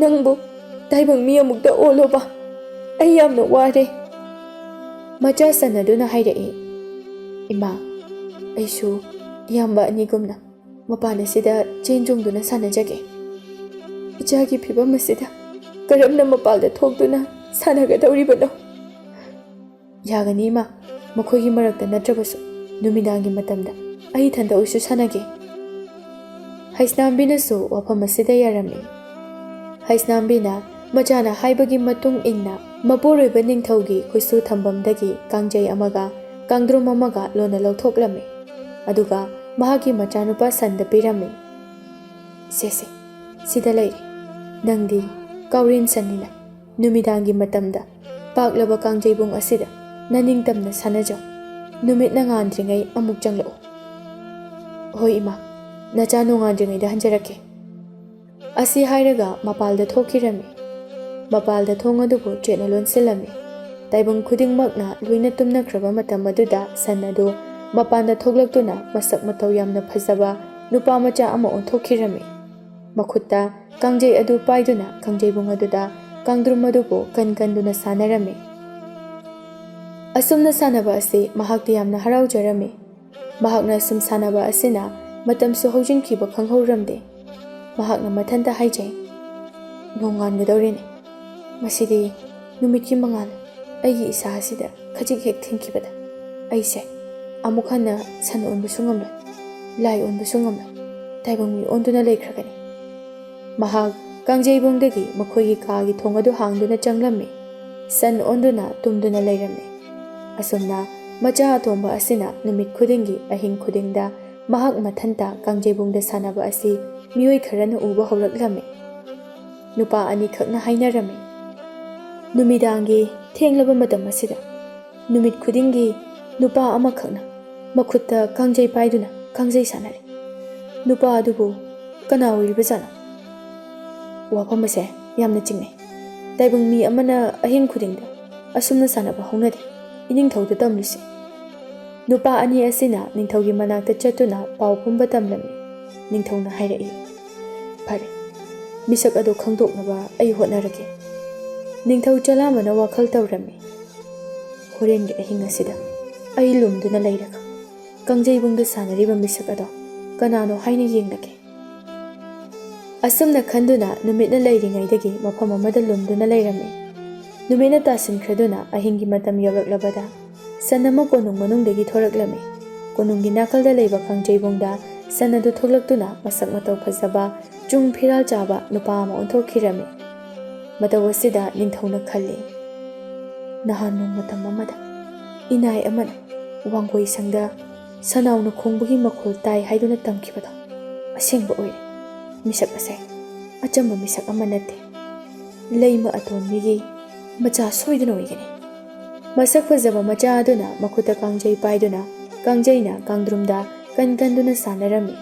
ꯅꯪꯕꯨ ꯇꯥꯏꯕꯪ ꯃꯤ ꯑꯃꯨꯛꯇ ꯑꯣꯜꯂꯣꯕ, ꯑꯩ ꯌꯥꯝꯅ ꯋꯥꯔꯦ꯫ ꯃꯆꯥ ꯁꯟ ꯑꯗꯨꯅ ꯍꯥꯏꯔꯛꯏ, ꯏꯃꯥ, ꯑꯩꯁꯨ ꯏꯌꯥꯝꯕ 2ꯒꯨꯝꯅ ꯃꯄꯥꯟ ꯑꯁꯤꯗ ꯆꯦꯟ ꯆꯣꯡꯗꯨꯅ ꯁꯥꯟꯅꯖꯒꯦ꯫ ꯏꯆꯥꯒꯤ ꯐꯤꯕꯝ ꯑꯁꯤꯗ ꯀꯔꯝꯅ ꯃꯄꯥꯜꯗ ꯊꯣꯛꯇꯨꯅ ꯁꯥꯟꯅꯒꯗꯧꯔꯤꯕꯅꯣ? ꯌꯥꯒꯅꯤ ꯏꯃꯥ, ꯃꯈꯣꯏꯒꯤ ꯃꯔꯛꯇ ꯅꯠꯇ꯭ꯔꯕꯁꯨ ꯅꯨꯃꯤꯗꯥꯡꯒꯤ ꯃꯇꯝꯗ ꯑꯩ ꯏꯊꯟꯇ ꯑꯣꯏꯁꯨ ꯁꯥꯟꯅꯒꯦ꯫ ꯍꯩꯁꯅꯥꯝꯕꯤꯅꯁꯨ ꯋꯥꯐꯝ ꯑꯁꯤꯗ ꯌꯥꯔꯝꯃꯤ꯫ ꯍꯩꯁꯅꯥꯝꯕꯤꯅ ꯃꯆꯥꯅ ꯍꯥꯏꯕꯒꯤ ꯃꯇꯨꯡ ꯏꯟꯅ ꯃꯄꯨꯔꯣꯏꯕ ꯅꯤꯡꯊꯧꯒꯤ ꯈꯨꯠꯁꯨ ꯊꯝꯐꯝꯗꯒꯤ ꯀꯥꯡꯖꯩ ꯑꯃꯒ ꯀꯥꯡꯗ꯭ꯔꯨꯝ ꯑꯃꯒ ꯂꯣꯟꯅ ꯂꯧꯊꯣꯛꯂꯝꯃꯤ ꯑꯗꯨꯒ ꯃꯍꯥꯛꯀꯤ ꯃꯆꯥꯅꯨꯄꯥ ꯁꯟꯗ ꯄꯤꯔꯝꯃꯤ꯫ ꯁꯦꯁꯦ ꯁꯤꯗ ꯂꯩꯔꯦ, ꯅꯪꯗꯤ ꯀꯥꯎꯔꯦꯟ ꯁꯟꯅꯤꯅ ꯅꯨꯃꯤꯗꯥꯡꯒꯤ ꯃꯇꯝꯗ ꯄꯥꯛꯂꯕ ꯀꯥꯡꯖꯩꯕꯨꯡ ꯑꯁꯤꯗ ꯅꯅꯤꯡꯇꯝꯅ ꯁꯥꯟꯅꯖꯧ, ꯅꯨꯃꯤꯠꯅ ꯉꯥꯟꯗ꯭ꯔꯤꯉꯩ ꯑꯃꯨꯛ ꯆꯪꯂꯛꯎ꯫ ꯍꯣꯏ ꯏꯃꯥ, ꯅꯆꯥ ꯅꯣꯡꯉꯥꯟꯗ꯭ꯔꯤꯉꯩꯗ ꯍꯟꯖꯔꯛꯀꯦ꯫ ꯑꯁꯤ ꯍꯥꯏꯔꯒ ꯃꯄꯥꯜꯗ ꯊꯣꯛꯈꯤꯔꯝꯃꯤ꯫ ꯃꯄꯥꯜꯗ ꯊꯣꯡ ꯑꯗꯨꯕꯨ ꯆꯦꯠꯅ ꯂꯣꯟꯁꯤꯜꯂꯝꯃꯤ꯫ ꯇꯥꯏꯕꯪ ꯈꯨꯗꯤꯡꯃꯛꯅ ꯂꯣꯏꯅ ꯇꯨꯝꯅꯈ꯭ꯔꯕ ꯃꯇꯝ ꯑꯗꯨꯗ ꯁꯟ ꯑꯗꯨ ꯃꯄꯥꯟꯗ ꯊꯣꯛꯂꯛꯇꯨꯅ ꯃꯁꯛ ꯃꯇꯧ ꯌꯥꯝꯅ ꯐꯖꯕ ꯅꯨꯄꯥ ꯃꯆꯥ ꯑꯃ ꯑꯣꯟꯊꯣꯛꯈꯤꯔꯝꯃꯤ꯫ ꯃꯈꯨꯠꯇ ꯀꯥꯡꯖꯩ ꯑꯗꯨ ꯄꯥꯏꯗꯨꯅ ꯀꯥꯡꯖꯩꯕꯨꯡ ꯑꯗꯨꯗ ꯀꯥꯡꯗ꯭ꯔꯨꯝ ꯑꯗꯨꯕꯨ ꯀꯟꯗꯨꯅ ꯁꯥꯟꯅꯔꯝꯃꯤ꯫ ꯑꯁꯨꯝꯅ ꯁꯥꯟꯅꯕ ꯑꯁꯤ ꯃꯍꯥꯛꯇꯤ ꯌꯥꯝꯅ ꯍꯔꯥꯎꯖꯔꯝꯃꯤ꯫ ꯃꯍꯥꯛꯅ ꯁꯨꯝ ꯁꯥꯟꯅꯕ ꯑꯁꯤꯅ ꯃꯇꯝꯁꯨ ꯍꯧꯖꯤꯟꯈꯤꯕ ꯈꯪꯍꯧꯔꯝꯗꯦ꯫ ꯃꯍꯥꯛꯅ ꯃꯊꯟꯇ ꯍꯥꯏꯖꯩ, ꯅꯣꯡꯉꯥꯟꯒꯗꯧꯔꯦꯅꯦ, ꯃꯁꯤꯗꯤ ꯅꯨꯃꯤꯠꯀꯤ ꯃꯉꯥꯜ ꯑꯩꯒꯤ ꯏꯁꯥ ꯑꯁꯤꯗ ꯈꯖꯤꯛ ꯍꯦꯛ ꯊꯦꯡꯈꯤꯕꯗ ꯑꯩꯁꯦ ꯑꯃꯨꯛ ꯍꯟꯅ ꯁꯟ ꯑꯣꯟꯕꯁꯨ ꯉꯝꯂꯣꯏ, ꯂꯥꯏ ꯑꯣꯟꯕꯁꯨ ꯉꯝꯂꯣꯏ, ꯇꯥꯏꯕꯪ ꯃꯤ ꯑꯣꯟꯗꯨꯅ ꯂꯩꯈ꯭ꯔꯒꯅꯤ꯫ ꯃꯍꯥꯛ ꯀꯥꯡꯖꯩꯕꯨꯡꯗꯒꯤ ꯃꯈꯣꯏꯒꯤ ꯀꯥꯒꯤ ꯊꯣꯡ ꯑꯗꯨ ꯍꯥꯡꯗꯨꯅ ꯆꯪꯂꯝꯃꯤ꯫ ꯁꯟ ꯑꯣꯟꯗꯨꯅ ꯇꯨꯝꯗꯨꯅ ꯂꯩꯔꯝꯃꯤ꯫ ꯑꯁꯨꯝꯅ ꯃꯆꯥ ꯑꯇꯣꯝꯕ ꯑꯁꯤꯅ ꯅꯨꯃꯤꯠ ꯈꯨꯗꯤꯡꯒꯤ ꯑꯍꯤꯡ ꯈꯨꯗꯤꯡꯗ ꯃꯍꯥꯛ ꯃꯊꯟꯇ ꯀꯥꯡꯖꯩꯕꯨꯡꯗ ꯁꯥꯟꯅꯕ ꯑꯁꯤ ꯃꯤꯑꯣꯏ ꯈꯔꯅ ꯎꯕ ꯍꯧꯔꯛꯂꯝꯃꯤ꯫ ꯅꯨꯄꯥ ꯑꯅꯤꯈꯛꯅ ꯍꯥꯏꯅꯔꯝꯃꯤ, ꯅꯨꯃꯤꯗꯥꯡꯒꯤ ꯊꯦꯡꯂꯕ ꯃꯇꯝ ꯑꯁꯤꯗ ꯅꯨꯃꯤꯠ ꯈꯨꯗꯤꯡꯒꯤ ꯅꯨꯄꯥ ꯑꯃꯈꯛꯅ ꯃꯈꯨꯠꯇ ꯀꯥꯡꯖꯩ ꯄꯥꯏꯗꯨꯅ ꯀꯥꯡꯖꯩ ꯁꯥꯟꯅꯔꯤ꯫ ꯅꯨꯄꯥ ꯑꯗꯨꯕꯨ ꯀꯅꯥ ꯑꯣꯏꯔꯤꯕꯖꯥꯠꯅꯣ? ꯋꯥꯐꯝ ꯑꯁꯦ ꯌꯥꯝꯅ ꯆꯤꯡꯅꯩ꯫ ꯇꯥꯏꯕꯪ ꯃꯤ ꯑꯃꯅ ꯑꯍꯤꯡ ꯈꯨꯗꯤꯡꯗ ꯑꯁꯨꯝꯅ ꯁꯥꯟꯅꯕ ꯍꯧꯅꯗꯦ, ꯏꯅꯤꯡꯊꯧꯗ ꯇꯝꯂꯤꯁꯤ꯫ ꯅꯨꯄꯥ ꯑꯅꯤ ꯑꯁꯤꯅ ꯅꯤꯡꯊꯧꯒꯤ ꯃꯅꯥꯛꯇ ꯆꯠꯇꯨꯅ ꯄꯥꯎ ꯄꯨꯝꯕ ꯇꯝꯂꯝꯃꯤ꯫ ꯅꯤꯡꯊꯧꯅ ꯍꯥꯏꯔꯛꯏ, ꯐꯔꯦ, ꯃꯤꯁꯛ ꯑꯗꯨ ꯈꯪꯗꯣꯛꯅꯕ ꯑꯩ ꯍꯣꯠꯅꯔꯒꯦ꯫ ꯅꯤꯡꯊꯧ ꯆꯂꯥꯝꯕꯅ ꯋꯥꯈꯜ ꯇꯧꯔꯝꯃꯤ, ꯍꯣꯔꯦꯟꯒꯤ ꯑꯍꯤꯡ ꯑꯁꯤꯗ ꯑꯩ ꯂꯨꯝꯗꯨꯅ ꯂꯩꯔꯒ ꯀꯥꯡꯖꯩꯕꯨꯡꯗ ꯁꯥꯟꯅꯔꯤꯕ ꯃꯤꯁꯛ ꯑꯗꯣ ꯀꯅꯥꯅꯣ ꯍꯥꯏꯅ ꯌꯦꯡꯂꯒꯦ꯫ ꯑꯁꯨꯝꯅ ꯈꯟꯗꯨꯅ ꯅꯨꯃꯤꯠꯅ ꯂꯩꯔꯤꯉꯩꯗꯒꯤ ꯃꯐꯝ ꯑꯃꯗ ꯂꯨꯝꯗꯨꯅ ꯂꯩꯔꯝꯃꯤ꯫ ꯅꯨꯃꯤꯠꯅ ꯇꯥꯁꯤꯟꯈ꯭ꯔꯗꯨꯅ ꯑꯍꯤꯡꯒꯤ ꯃꯇꯝ ꯌꯧꯔꯛꯂꯕꯗ ꯁꯟ ꯑꯃ ꯀꯣꯅꯨꯡ ꯃꯅꯨꯡꯗꯒꯤ ꯊꯣꯔꯛꯂꯝꯃꯤ꯫ ꯀꯣꯅꯨꯡꯒꯤ ꯅꯥꯀꯜꯗ ꯂꯩꯕ ꯀꯥꯡꯖꯩꯕꯨꯡꯗ ꯁꯟ ꯑꯗꯨ ꯊꯣꯛꯂꯛꯇꯨꯅ ꯃꯁꯛ ꯃꯇꯧ ꯐꯖꯕ ꯆꯨꯡ ꯐꯤꯔꯥꯜ ꯆꯥꯕ ꯅꯨꯄꯥ ꯑꯃ ꯑꯣꯟꯊꯣꯛꯈꯤꯔꯝꯃꯤ꯫ ꯃꯇꯧ ꯑꯁꯤꯗ ꯅꯤꯡꯊꯧꯅ ꯈꯜꯂꯤ, ꯅꯍꯥꯟ ꯅꯣꯡꯃꯇꯝ ꯑꯃꯗ ꯏꯅꯥꯏ ꯑꯃꯅ ꯋꯥꯡꯒꯣꯏ ꯁꯪꯗ ꯁꯅꯥꯎꯅ ꯈꯣꯡꯕꯒꯤ ꯃꯈꯣꯜ ꯇꯥꯏ ꯍꯥꯏꯗꯨꯅ ꯇꯝꯈꯤꯕꯗꯣ ꯑꯁꯦꯡꯕ ꯑꯣꯏꯔꯦ꯫ ꯃꯤꯁꯛ ꯑꯁꯦ ꯑꯆꯝꯕ ꯃꯤꯁꯛ ꯑꯃ ꯅꯠꯇꯦ, ꯂꯩꯃ ꯑꯇꯣꯟꯕꯤꯒꯤ ꯃꯆꯥ ꯁꯣꯏꯗꯅ ꯑꯣꯏꯒꯅꯤ꯫ ꯃꯁꯛ ꯐꯖꯕ ꯃꯆꯥ ꯑꯗꯨꯅ ꯃꯈꯨꯠꯇ ꯀꯥꯡꯖꯩ ꯄꯥꯏꯗꯨꯅ ꯀꯥꯡꯖꯩꯅ ꯀꯥꯡꯗ꯭ꯔꯨꯝꯗ ꯀꯟꯗꯨꯅ ꯁꯥꯟꯅꯔꯝꯃꯤ꯫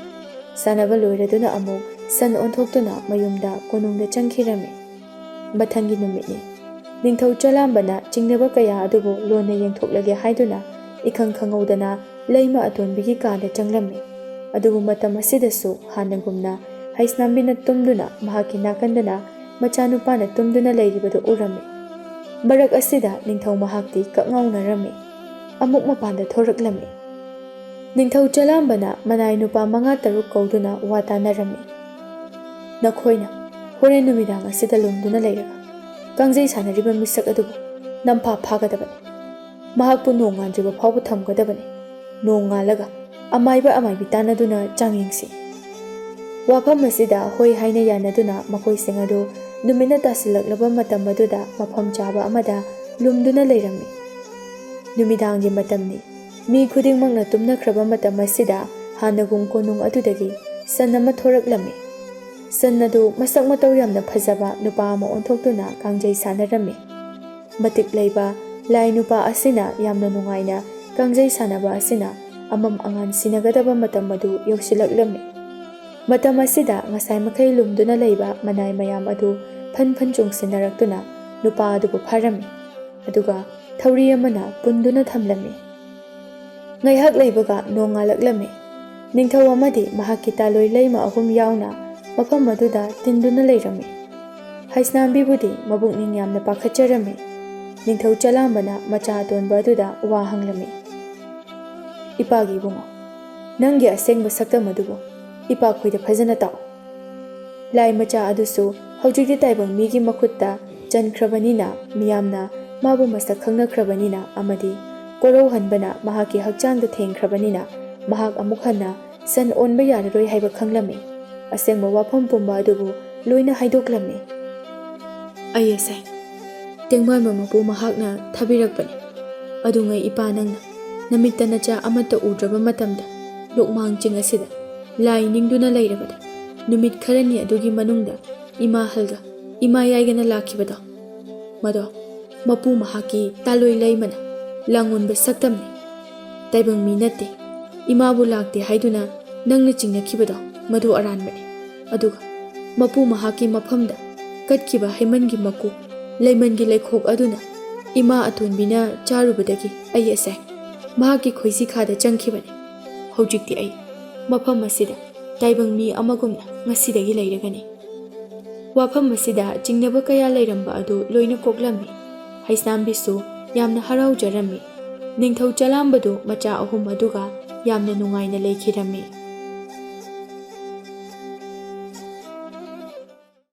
ꯁꯥꯟꯅꯕ ꯂꯣꯏꯔꯗꯨꯅ ꯑꯃꯨꯛ ꯁꯟ ꯑꯣꯟꯊꯣꯛꯇꯨꯅ ꯃꯌꯨꯝꯗ ꯀꯣꯅꯨꯡꯗ ꯆꯪꯈꯤꯔꯝꯃꯤ꯫ ꯃꯊꯪꯒꯤ ꯅꯨꯃꯤꯠꯅꯤ꯫ ꯅꯤꯡꯊꯧ ꯆꯂꯥꯝꯕꯅ ꯆꯤꯡꯅꯕ ꯀꯌꯥ ꯑꯗꯨꯕꯨ ꯂꯣꯟꯅ ꯌꯦꯡꯊꯣꯛꯂꯒꯦ ꯍꯥꯏꯗꯨꯅ ꯏꯈꯪ ꯈꯪꯍꯧꯗꯅ ꯂꯩꯃ ꯑꯇꯣꯟꯕꯤꯒꯤ ꯀꯥꯗ ꯆꯪꯂꯝꯃꯤ꯫ ꯑꯗꯨꯕꯨ ꯃꯇꯝ ꯑꯁꯤꯗꯁꯨ ꯍꯥꯟꯅꯒꯨꯝꯅ ꯍꯩꯁꯅꯥꯝꯕꯤꯅ ꯇꯨꯝꯗꯨꯅ ꯃꯍꯥꯛꯀꯤ ꯅꯥꯀꯟꯗꯅ ꯃꯆꯥꯅꯨꯄꯥꯅ ꯇꯨꯝꯗꯨꯅ ꯂꯩꯔꯤꯕꯗꯨ ꯎꯔꯝꯃꯤ꯫ ꯃꯔꯛ ꯑꯁꯤꯗ ꯅꯤꯡꯊꯧ ꯃꯍꯥꯛꯇꯤ ꯀꯛꯉꯥꯎꯅꯔꯝꯃꯤ꯫ ꯑꯃꯨꯛ ꯃꯄꯥꯟꯗ ꯊꯣꯔꯛꯂꯝꯃꯤ꯫ ꯅꯤꯡꯊꯧ ꯆꯂꯥꯝꯕꯅ ꯃꯅꯥꯏ ꯅꯨꯄꯥ 5-6 ꯀꯧꯗꯨꯅ ꯋꯥ ꯇꯥꯅꯔꯝꯃꯤ꯫ ꯅꯈꯣꯏꯅ ꯍꯣꯔꯦꯟ ꯅꯨꯃꯤꯗꯥꯡ ꯑꯁꯤꯗ ꯂꯨꯝꯗꯨꯅ ꯂꯩꯔꯒ ꯀꯥꯡꯖꯩ ꯁꯥꯟꯅꯔꯤꯕ ꯃꯤꯁꯛ ꯑꯗꯨꯕꯨ ꯅꯝꯐꯥ ꯐꯥꯒꯗꯕꯅꯤ꯫ ꯃꯍꯥꯛꯄꯨ ꯅꯣꯡꯉꯥꯟꯗ꯭ꯔꯤꯕ ꯐꯥꯎꯕ ꯊꯝꯒꯗꯕꯅꯤ꯫ ꯅꯣꯡꯉꯥꯜꯂꯒ ꯑꯃꯥꯏꯕꯤ ꯇꯥꯟꯅꯗꯨꯅ ꯆꯥꯡꯌꯦꯡꯁꯤ꯫ ꯋꯥꯐꯝ ꯑꯁꯤꯗ ꯍꯣꯏ ꯍꯥꯏꯅ ꯌꯥꯅꯗꯨꯅ ꯃꯈꯣꯏꯁꯤꯡ ꯑꯗꯨ ꯅꯨꯃꯤꯠꯅ ꯇꯥꯁꯤꯜꯂꯛꯂꯕ ꯃꯇꯝ ꯑꯗꯨꯗ ꯃꯐꯝ ꯆꯥꯕ ꯑꯃꯗ ꯂꯨꯝꯗꯨꯅ ꯂꯩꯔꯝꯃꯤ꯫ ꯅꯨꯃꯤꯗꯥꯡꯒꯤ ꯃꯇꯝꯅꯤ꯫ ꯃꯤ ꯈꯨꯗꯤꯡꯃꯛꯅ ꯇꯨꯝꯅꯈ꯭ꯔꯕ ꯃꯇꯝ ꯑꯁꯤꯗ ꯍꯥꯟꯅꯒꯨꯝ ꯀꯣꯅꯨꯡ ꯑꯗꯨꯗꯒꯤ ꯁꯟ ꯑꯃ ꯊꯣꯔꯛꯂꯝꯃꯤ꯫ ꯁꯟ ꯑꯗꯨ ꯃꯁꯛ ꯃꯇꯧ ꯌꯥꯝꯅ ꯐꯖꯕ ꯅꯨꯄꯥ ꯑꯃ ꯑꯣꯟꯊꯣꯛꯇꯨꯅ ꯀꯥꯡꯖꯩ ꯁꯥꯟꯅꯔꯝꯃꯤ꯫ ꯃꯇꯤꯛ ꯂꯩꯕ ꯂꯥꯏ ꯅꯨꯄꯥ ꯑꯁꯤꯅ ꯌꯥꯝꯅ ꯅꯨꯡꯉꯥꯏꯅ ꯀꯥꯡꯖꯩ ꯁꯥꯟꯅꯕ ꯑꯁꯤꯅ ꯑꯃꯝ ꯑꯉꯥꯟ ꯁꯤꯟꯅꯒꯗꯕ ꯃꯇꯝ ꯑꯗꯨ ꯌꯧꯁꯤꯜꯂꯛꯂꯝꯃꯤ꯫ ꯃꯇꯝ ꯑꯁꯤꯗ ꯉꯁꯥꯏ ꯃꯈꯩ ꯂꯨꯝꯗꯨꯅ ꯂꯩꯕ ꯃꯅꯥꯏ ꯃꯌꯥꯝ ꯑꯗꯨ ꯐꯟ ꯆꯣꯡꯁꯤꯟꯅꯔꯛꯇꯨꯅ ꯅꯨꯄꯥ ꯑꯗꯨꯕꯨ ꯐꯥꯔꯝꯃꯤ꯫ ꯑꯗꯨꯒ ꯊꯧꯔꯤ ꯑꯃꯅ ꯄꯨꯟꯗꯨꯅ ꯊꯝꯂꯝꯃꯤ꯫ ꯉꯥꯏꯍꯥꯛ ꯂꯩꯕꯒ ꯅꯣꯡꯉꯥꯜꯂꯛꯂꯝꯃꯤ꯫ ꯅꯤꯡꯊꯧ ꯑꯃꯗꯤ ꯃꯍꯥꯛꯀꯤ ꯇꯥꯂꯣꯏ ꯂꯩꯃ 3 ꯌꯥꯎꯅ ꯃꯐꯝ ꯑꯗꯨꯗ ꯇꯤꯟꯗꯨꯅ ꯂꯩꯔꯝꯃꯤ꯫ ꯍꯩꯁꯅꯥꯝꯕꯤꯕꯨꯗꯤ ꯃꯕꯨꯛꯅꯤꯡ ꯌꯥꯝꯅ ꯄꯥꯈꯠꯆꯔꯝꯃꯤ꯫ ꯅꯤꯡꯊꯧ ꯆꯂꯥꯝꯕꯅ ꯃꯆꯥ ꯑꯇꯣꯟꯕ ꯑꯗꯨꯗ ꯋꯥ ꯍꯪꯂꯝꯃꯤ, ꯏꯄꯥꯒꯤ ꯏꯕꯨꯡꯉꯣ, ꯅꯪꯒꯤ ꯑꯁꯦꯡꯕ ꯁꯛꯇꯝ ꯑꯗꯨꯕꯨ ꯏꯄꯥꯈꯣꯏꯗ ꯐꯖꯅ ꯇꯥꯛꯎ꯫ ꯂꯥꯏ ꯃꯆꯥ ꯑꯗꯨꯁꯨ ꯍꯧꯖꯤꯛꯇꯤ ꯇꯥꯏꯕꯪ ꯃꯤꯒꯤ ꯃꯈꯨꯠꯇ ꯆꯟꯈ꯭ꯔꯕꯅꯤꯅ, ꯃꯤꯌꯥꯝꯅ ꯃꯥꯕꯨ ꯃꯁꯛ ꯈꯪꯅꯈ꯭ꯔꯕꯅꯤ나 ꯑꯃꯗꯤ ꯀꯣꯔꯧꯍꯟꯕꯅ ꯃꯍꯥꯛꯀꯤ ꯍꯛꯆꯥꯡꯗ ꯊꯦꯡꯈ꯭ꯔꯕꯅꯤꯅ ꯃꯍꯥꯛ ꯑꯃꯨꯛ ꯍꯟꯅ ꯁꯟ ꯑꯣꯟꯕ ꯌꯥꯔꯔꯣꯏ ꯍꯥꯏꯕ ꯈꯪꯂꯝꯃꯤ꯫ ꯑꯁꯦꯡꯕ ꯋꯥꯐꯝ ꯄꯨꯝꯕ ꯑꯗꯨꯕꯨ ꯂꯣꯏꯅ ꯍꯥꯏꯗꯣꯛꯂꯝꯃꯤ꯫ ꯑꯩ ꯑꯁꯦ ꯇꯦꯡꯕꯥꯟꯕ ꯃꯄꯨ ꯃꯍꯥꯛꯅ ꯊꯥꯕꯤꯔꯛꯄꯅꯤ꯫ ꯑꯗꯨꯉꯩ ꯏꯄꯥ ꯅꯪꯅ ꯅꯨꯃꯤꯠꯇ ꯅꯆꯥ ꯑꯃꯠꯇ ꯎꯗ꯭ꯔꯕ ꯃꯇꯝꯗ ꯂꯣꯛꯃꯥꯡ ꯆꯤꯡ ꯑꯁꯤꯗ ꯂꯥꯏ ꯅꯤꯡꯗꯨꯅ ꯂꯩꯔꯕꯗ ꯅꯨꯃꯤꯠ ꯈꯔꯅꯤ ꯑꯗꯨꯒꯤ ꯃꯅꯨꯡꯗ ꯏꯃꯥ ꯍꯜꯒ ꯏꯃꯥ ꯌꯥꯏꯒꯅ ꯂꯥꯛꯈꯤꯕꯗꯣ ꯃꯗꯣ ꯃꯄꯨ ꯃꯍꯥꯛꯀꯤ ꯇꯥꯂꯣꯏ ꯂꯩꯃꯅ ꯂꯥꯡꯑꯣꯟꯕ ꯁꯛꯇꯝꯅꯤ, ꯇꯥꯏꯕꯪ ꯃꯤ ꯅꯠꯇꯦ꯫ ꯏꯃꯥꯕꯨ ꯂꯥꯛꯇꯦ ꯍꯥꯏꯗꯨꯅ ꯅꯪꯅ ꯆꯤꯡꯅꯈꯤꯕꯗꯣ ꯃꯗꯨ ꯑꯔꯥꯟꯕꯅꯤ꯫ ꯑꯗꯨꯒ ꯃꯄꯨ ꯃꯍꯥꯛꯀꯤ ꯃꯐꯝꯗ ꯀꯠꯈꯤꯕ ꯍꯩꯃꯟꯒꯤ ꯃꯀꯨ ꯂꯩꯃꯟꯒꯤ ꯂꯩꯈꯣꯛ ꯑꯗꯨꯅ ꯏꯃꯥ ꯑꯇꯣꯟꯕꯤꯅ ꯆꯥꯔꯨꯕꯗꯒꯤ ꯑꯩ ꯑꯁꯦ ꯃꯍꯥꯛꯀꯤ ꯈꯣꯏꯁꯤꯈꯥꯗ ꯆꯪꯈꯤꯕꯅꯤ꯫ ꯍꯧꯖꯤꯛꯇꯤ ꯑꯩ ꯃꯐꯝ ꯑꯁꯤꯗ ꯇꯥꯏꯕꯪ ꯃꯤ ꯑꯃꯒꯨꯝꯅ ꯉꯁꯤꯗꯒꯤ ꯂꯩꯔꯒꯅꯤ꯫ ꯋꯥꯐꯝ ꯑꯁꯤꯗ ꯆꯤꯡꯅꯕ ꯀꯌꯥ ꯂꯩꯔꯝꯕ ꯑꯗꯨ ꯂꯣꯏꯅ ꯀꯣꯛꯂꯝꯃꯤ꯫ ꯍꯩꯁꯅꯥꯝꯕꯤꯁꯨ ꯌꯥꯝꯅ ꯍꯔꯥꯎꯖꯔꯝꯃꯤ꯫ ꯅꯤꯡꯊꯧ ꯆꯂꯥꯝꯕꯗꯨ ꯃꯆꯥ 3 ꯑꯗꯨꯒ ꯌꯥꯝꯅ ꯅꯨꯡꯉꯥꯏꯅ ꯂꯩꯈꯤꯔꯝꯃꯤ꯫